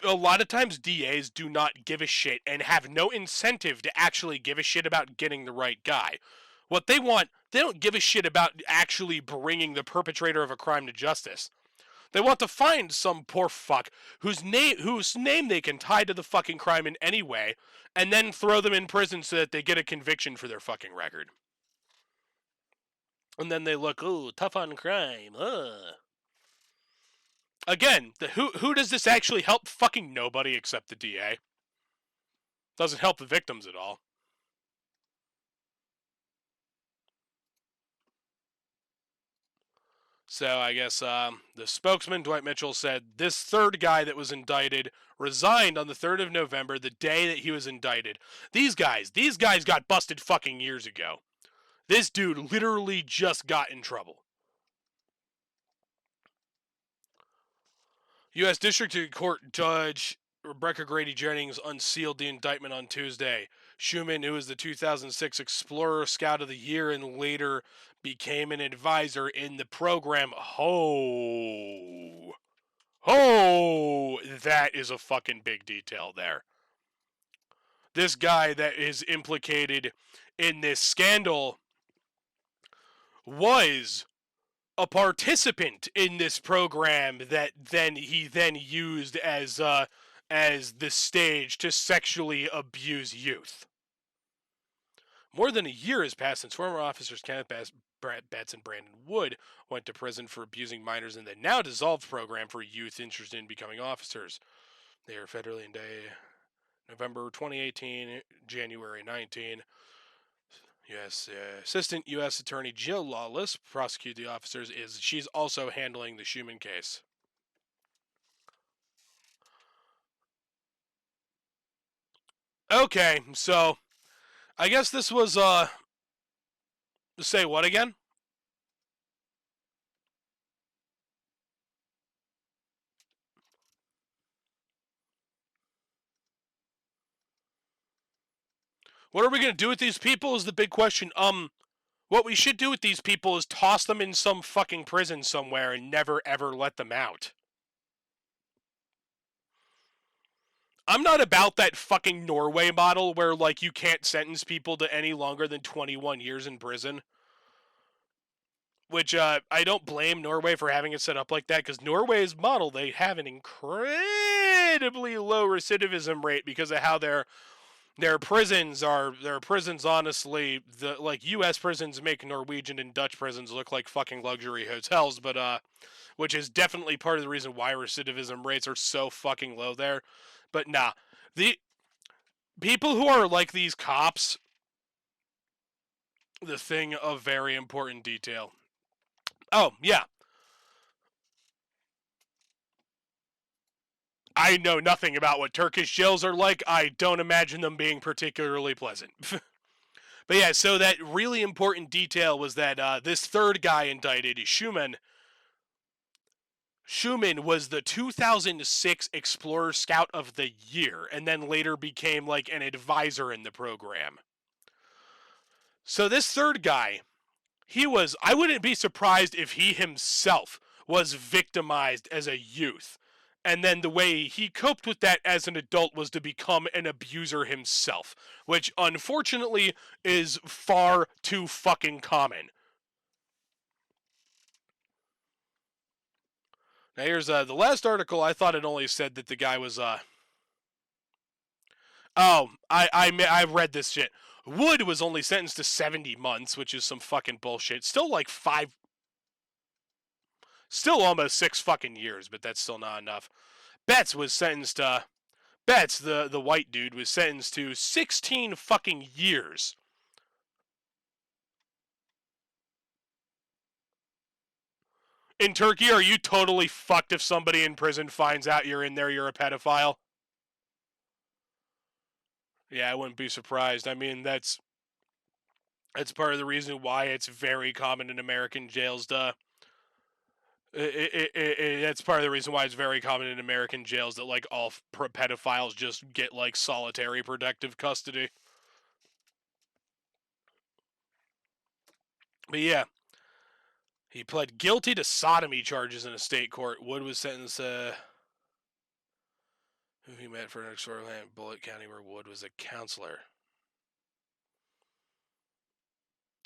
[SPEAKER 1] a lot of times DAs do not give a shit and have no incentive to actually give a shit about getting the right guy. What they want, they don't give a shit about actually bringing the perpetrator of a crime to justice. They want to find some poor fuck whose name they can tie to the fucking crime in any way, and then throw them in prison so that they get a conviction for their fucking record. And then they look, ooh, tough on crime. Again, who does this actually help? Fucking nobody except the DA. Doesn't help the victims at all. So I guess the spokesman, Dwight Mitchell, said this third guy that was indicted resigned on the 3rd of November, the day that he was indicted. These guys got busted fucking years ago. This dude literally just got in trouble. U.S. District Court Judge Rebecca Grady Jennings unsealed the indictment on Tuesday. Schumann, who was the 2006 Explorer Scout of the Year and later became an advisor in the program. That is a fucking big detail there. This guy that is implicated in this scandal was a participant in this program that he used as the stage to sexually abuse youth. More than a year has passed since former officers Kenneth Betts and Brandon Wood went to prison for abusing minors in the now dissolved program for youth interested in becoming officers. They are federally indicted November 2018, January 19. U.S. Assistant U.S. Attorney Jill Lawless prosecute the officers. She's also handling the Schumann case. Okay, so I guess this was say what again? What are we gonna do with these people is the big question. What we should do with these people is toss them in some fucking prison somewhere and never ever let them out. I'm not about that fucking Norway model where, like, you can't sentence people to any longer than 21 years in prison. Which, I don't blame Norway for having it set up like that, because Norway's model, they have an incredibly low recidivism rate because of how their prisons are. Their prisons, honestly, U.S. prisons make Norwegian and Dutch prisons look like fucking luxury hotels, but, which is definitely part of the reason why recidivism rates are so fucking low there. But nah, the people who are like these cops, the thing of very important detail. Oh, yeah. I know nothing about what Turkish jails are like. I don't imagine them being particularly pleasant. But yeah, so that really important detail was that this third guy indicted, Schumann was the 2006 Explorer Scout of the Year, and then later became like an advisor in the program. So this third guy, I wouldn't be surprised if he himself was victimized as a youth. And then the way he coped with that as an adult was to become an abuser himself, which unfortunately is far too fucking common. Now here's the last article. I thought it only said that the guy was I've read this shit. Wood was only sentenced to 70 months, which is some fucking bullshit. Still like still almost 6 fucking years, but that's still not enough. Betts was sentenced Betts, the white dude, was sentenced to 16 fucking years. In Turkey, are you totally fucked if somebody in prison finds out you're in there, you're a pedophile? Yeah, I wouldn't be surprised. I mean, that's part of the reason why it's very common in American jails to that's part of the reason why it's very common in American jails that like all pedophiles just get like solitary protective custody. But yeah, he pled guilty to sodomy charges in a state court. Wood was sentenced who he met for an extraordinary in Bullitt County where Wood was a counselor.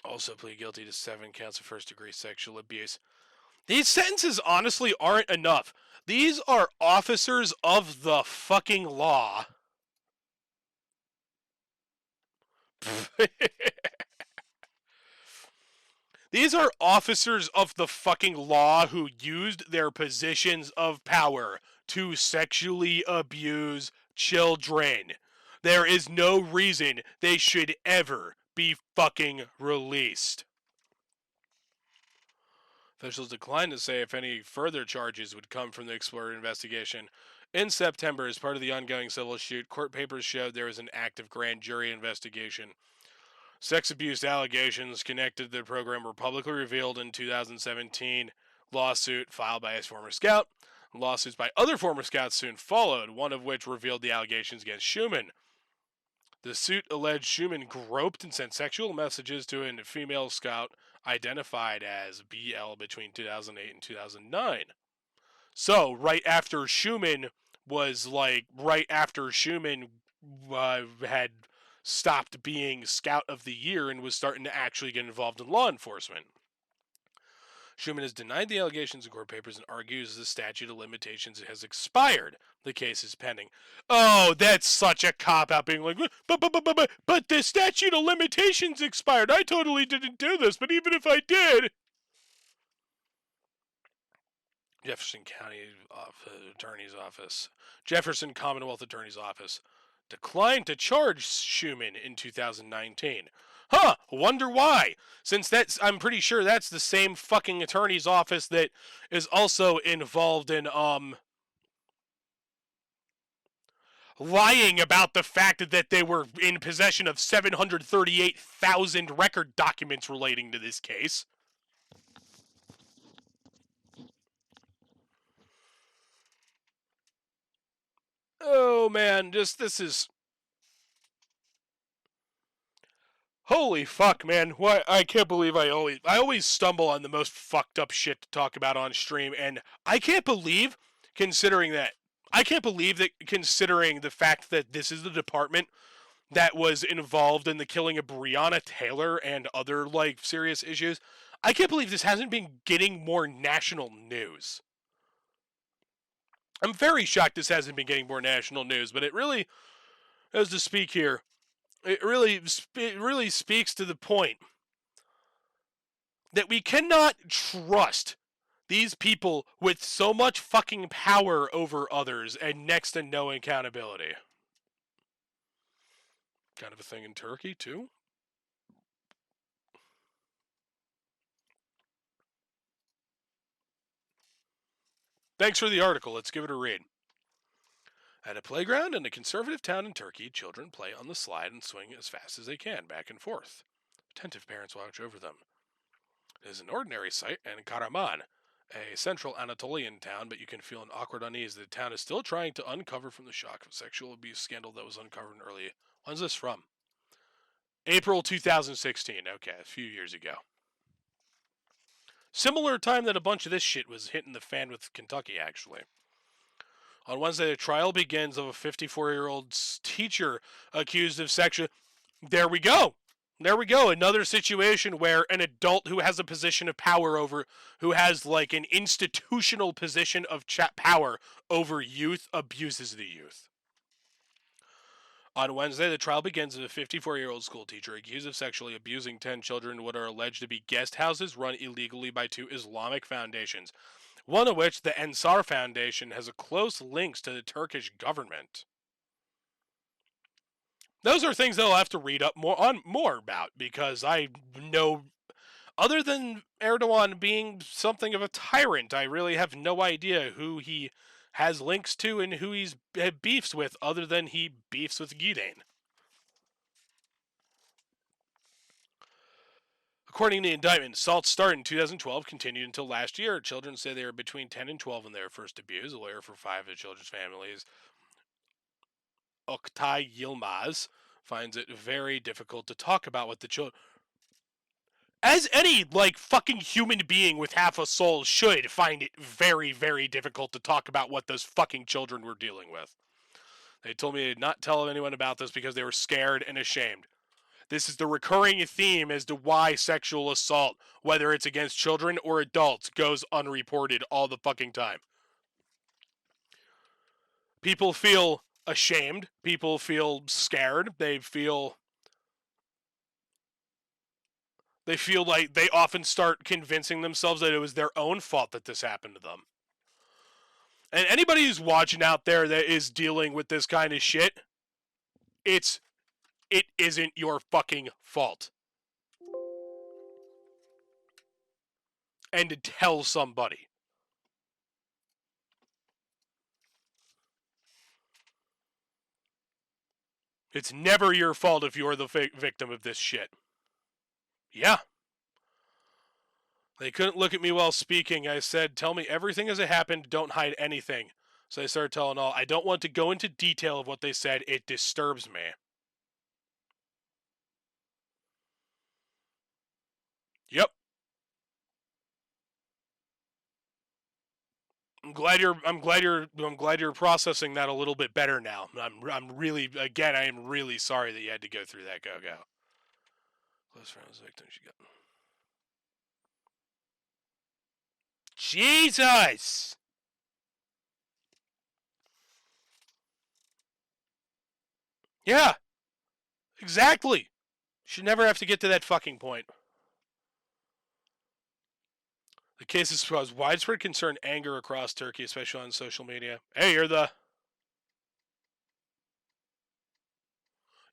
[SPEAKER 1] Also plead guilty to 7 counts of first-degree sexual abuse. These sentences honestly aren't enough. These are officers of the fucking law. These are officers of the fucking law who used their positions of power to sexually abuse children. There is no reason they should ever be fucking released. Officials declined to say if any further charges would come from the exploratory investigation. In September, as part of the ongoing civil suit, court papers showed there was an active grand jury investigation. Sex abuse allegations connected to the program were publicly revealed in 2017 lawsuit filed by his former scout. Lawsuits by other former scouts soon followed, one of which revealed the allegations against Schumann. The suit alleged Schumann groped and sent sexual messages to a female scout identified as BL between 2008 and 2009. So, right after Schumann had stopped being Scout of the Year and was starting to actually get involved in law enforcement. Schumann has denied the allegations in court papers and argues the statute of limitations has expired. The case is pending. Oh, that's such a cop-out, being like, but the statute of limitations expired. I totally didn't do this, but even if I did... Jefferson County Attorney's Office. Jefferson Commonwealth Attorney's Office declined to charge Schumann in 2019. Huh, wonder why. Since I'm pretty sure that's the same fucking attorney's office that is also involved in, lying about the fact that they were in possession of 738,000 record documents relating to this case. Oh man, this is... Holy fuck, man. Why, I can't believe I always stumble on the most fucked up shit to talk about on stream, and I can't believe, considering that considering the fact that this is the department that was involved in the killing of Breonna Taylor and other, like, serious issues, I can't believe this hasn't been getting more national news. I'm very shocked this hasn't been getting more national news, but it really has to speak here. It really speaks to the point that we cannot trust these people with so much fucking power over others and next to no accountability. Kind of a thing in Turkey, too. Thanks for the article. Let's give it a read. At a playground in a conservative town in Turkey, children play on the slide and swing as fast as they can, back and forth. Attentive parents watch over them. It is an ordinary sight in Karaman, a central Anatolian town, but you can feel an awkward unease. The town is still trying to uncover from the shock of a sexual abuse scandal that was uncovered early. When's this from? April 2016. Okay, a few years ago. Similar time that a bunch of this shit was hitting the fan with Kentucky, actually. On Wednesday, the trial begins of a 54-year-old teacher accused of sexual... There we go. Another situation where an adult who has a position of power over... who has, like, an institutional position of power over youth abuses the youth. On Wednesday, the trial begins of a 54-year-old school teacher accused of sexually abusing 10 children in what are alleged to be guest houses run illegally by 2 Islamic foundations, one of which, the Ensar Foundation, has a close links to the Turkish government. Those are things that I'll have to read up more about, because I know, other than Erdogan being something of a tyrant, I really have no idea who he has links to and who he's beefs with, other than he beefs with Giden. According to the indictment, assaults started in 2012, continued until last year. Children say they were between 10 and 12 when they were first abused. A lawyer for 5 of the children's families, Oktay Yilmaz, finds it very difficult to talk about what the children... As any, like, fucking human being with half a soul should find it very, very difficult to talk about what those fucking children were dealing with. They told me to not tell anyone about this because they were scared and ashamed. This is the recurring theme as to why sexual assault, whether it's against children or adults, goes unreported all the fucking time. People feel ashamed. People feel scared. They feel like they often start convincing themselves that it was their own fault that this happened to them. And anybody who's watching out there that is dealing with this kind of shit, it isn't your fucking fault. and to tell somebody. It's never your fault if you're the victim of this shit. Yeah. They couldn't look at me while speaking. I said, tell me everything as it happened. Don't hide anything. So I started telling all. I don't want to go into detail of what they said. It disturbs me. Yep. I'm glad you're processing that a little bit better now. I'm really, again, I am really sorry that you had to go through that, Go-Go. Close friends, victims, you got. Jesus! Yeah, exactly. Should never have to get to that fucking point. The case has caused widespread concern, anger across Turkey, especially on social media. Hey, you're the.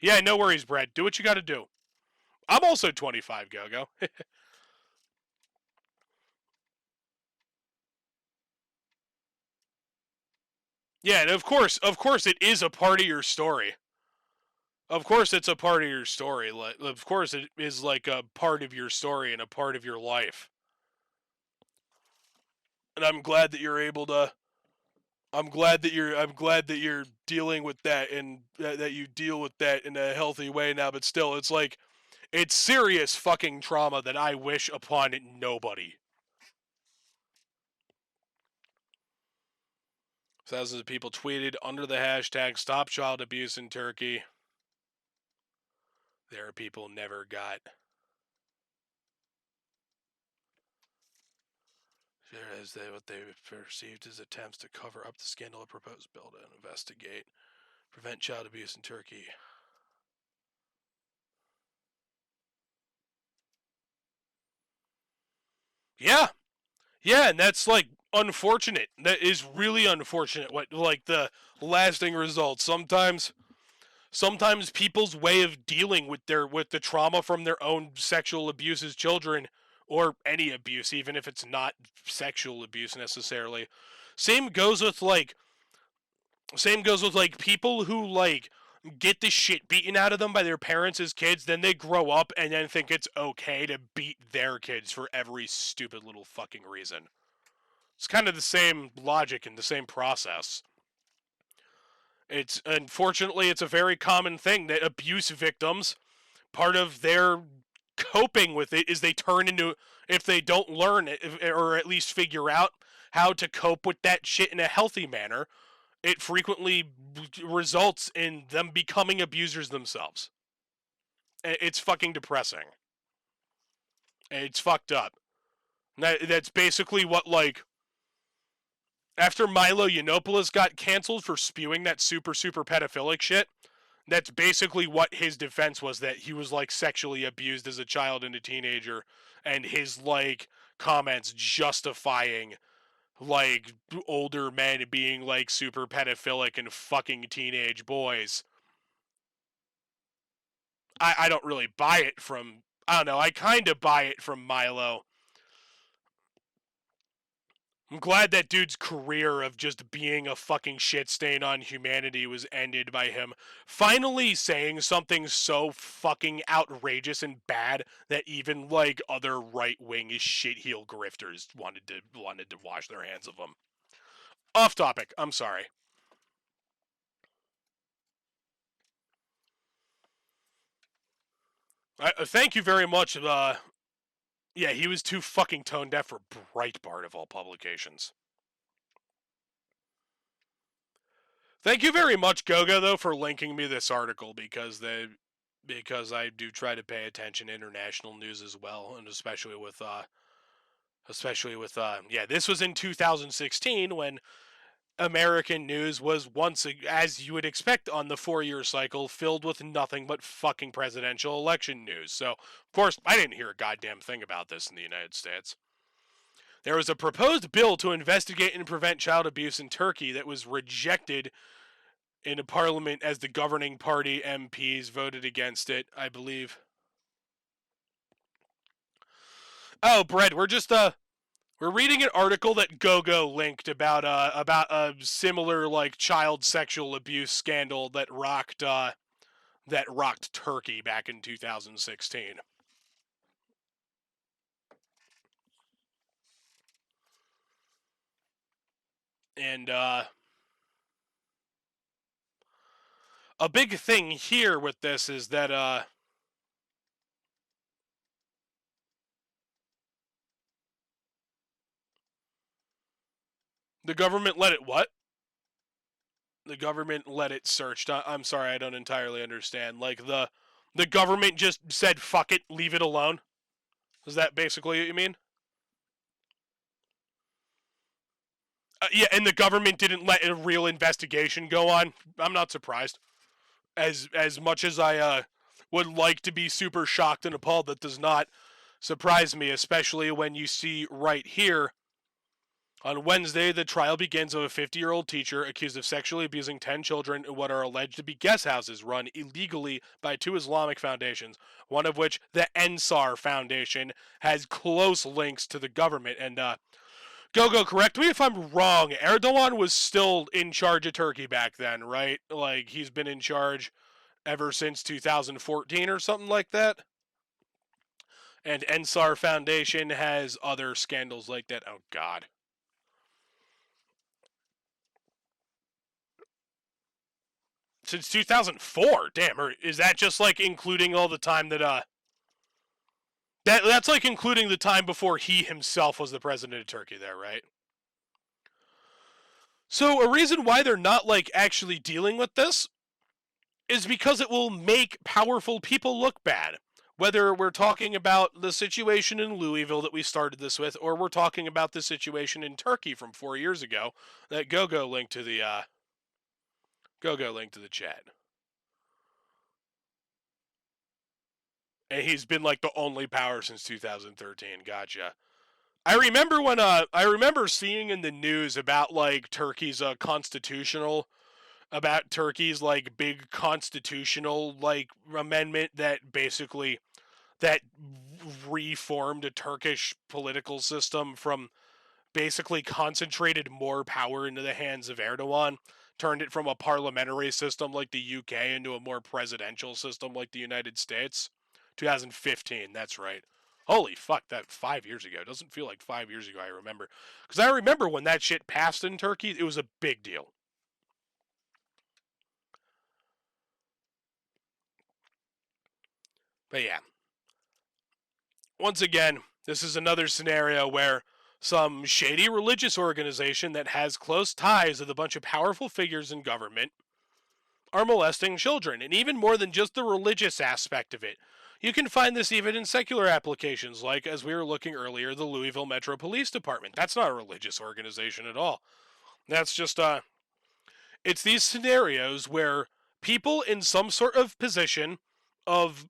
[SPEAKER 1] Yeah, no worries, Brad. Do what you got to do. I'm also 25, Go-Go. Yeah, and of course, it is a part of your story. Of course, it's a part of your story. Of course, it is like a part of your story and a part of your life. And I'm glad that you're able to. I'm glad that you're dealing with that and that you deal with that in a healthy way now. But still, it's like it's serious fucking trauma that I wish upon nobody. Thousands of people tweeted under the hashtag "Stop Child Abuse in Turkey." There are people never got. As what they perceived as attempts to cover up the scandal of proposed bill to investigate, prevent child abuse in Turkey. Yeah, yeah, and that's like unfortunate. That is really unfortunate. What like the lasting results. Sometimes people's way of dealing with the trauma from their own sexual abuse as children, or any abuse, even if it's not sexual abuse necessarily. Same goes with like people who like get the shit beaten out of them by their parents as kids, then they grow up and then think it's okay to beat their kids for every stupid little fucking reason. It's kind of the same logic and the same process. It's unfortunately it's a very common thing that abuse victims, part of their coping with it is they turn into, if they don't learn it or at least figure out how to cope with that shit in a healthy manner, it frequently results in them becoming abusers themselves. It's fucking depressing. It's fucked up. That's basically what, like, after Milo Yiannopoulos got canceled for spewing that super pedophilic shit, that's basically what his defense was, that he was like sexually abused as a child and a teenager, and his like comments justifying like older men being like super pedophilic and fucking teenage boys. I don't really buy it from, I don't know, I kind of buy it from Milo. I'm glad that dude's career of just being a fucking shit stain on humanity was ended by him finally saying something so fucking outrageous and bad that even like other right-wing shit-heel grifters wanted to wash their hands of him. Off topic. I'm sorry. Thank you very much. Yeah, he was too fucking tone deaf for Breitbart of all publications. Thank you very much, Goga, though, for linking me this article because I do try to pay attention to international news as well, and especially with yeah, this was in 2016 when American news was once, as you would expect on the 4-year cycle, filled with nothing but fucking presidential election news. So, of course, I didn't hear a goddamn thing about this in the United States. There was a proposed bill to investigate and prevent child abuse in Turkey that was rejected in a parliament as the governing party MPs voted against it, I believe. Oh, Brett, we're just We're reading an article that GoGo linked about a similar like child sexual abuse scandal that rocked Turkey back in 2016. And a big thing here with this is that the government let it what? The government let it searched. I'm sorry, I don't entirely understand. Like the government just said fuck it, leave it alone. Is that basically what you mean? Yeah, and the government didn't let a real investigation go on. I'm not surprised. As much as I would like to be super shocked and appalled, that does not surprise me, especially when you see right here. On Wednesday, the trial begins of a 50-year-old teacher accused of sexually abusing 10 children in what are alleged to be guest houses run illegally by two Islamic foundations, one of which, the Ensar Foundation, has close links to the government. And, Gogo, correct me if I'm wrong, Erdogan was still in charge of Turkey back then, right? Like, he's been in charge ever since 2014 or something like that? And Ensar Foundation has other scandals like that. Oh, God. Since 2004. Damn, or is that just like including all the time that that's like including the time before he himself was the president of Turkey there, right? So a reason why they're not like actually dealing with this is because it will make powerful people look bad. Whether we're talking about the situation in Louisville that we started this with, or we're talking about the situation in Turkey from 4 years ago that Gogo linked to the chat. And he's been like the only power since 2013. Gotcha. I remember seeing in the news about like Turkey's about Turkey's like big constitutional like amendment that basically that reformed a Turkish political system from basically concentrated more power into the hands of Erdogan, turned it from a parliamentary system like the UK into a more presidential system like the United States. 2015, that's right. Holy fuck, that 5 years ago. It doesn't feel like 5 years ago, I remember. Because I remember when that shit passed in Turkey, it was a big deal. But yeah. Once again, this is another scenario where some shady religious organization that has close ties with a bunch of powerful figures in government are molesting children, and even more than just the religious aspect of it. You can find this even in secular applications, like, as we were looking earlier, the Louisville Metro Police Department. That's not a religious organization at all. That's just, it's these scenarios where people in some sort of position of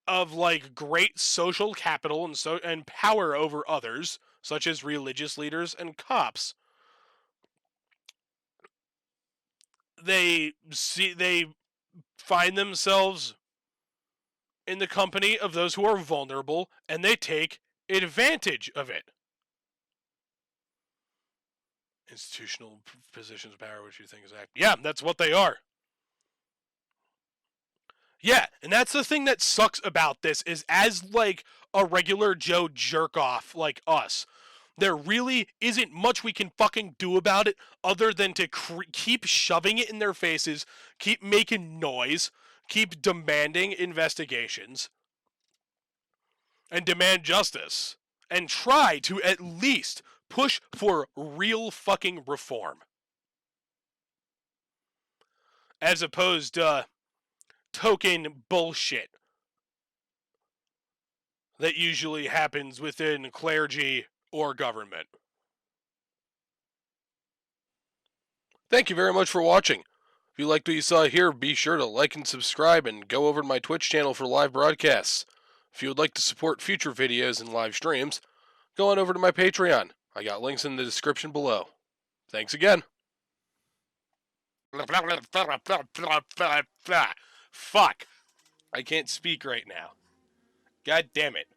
[SPEAKER 1] like great social capital and power over others, such as religious leaders and cops, they find themselves in the company of those who are vulnerable, and they take advantage of it. Institutional positions of power, which you think is act. Yeah, that's what they are. Yeah, and that's the thing that sucks about this is as like a regular Joe jerk off like us, there really isn't much we can fucking do about it other than to keep shoving it in their faces, keep making noise, keep demanding investigations, and demand justice, and try to at least push for real fucking reform. As opposed to token bullshit that usually happens within clergy or government. Thank you very much for watching. If you liked what you saw here, be sure to like and subscribe and go over to my Twitch channel for live broadcasts. If you would like to support future videos and live streams, go on over to my Patreon. I got links in the description below. Thanks again. Fuck. I can't speak right now. God damn it.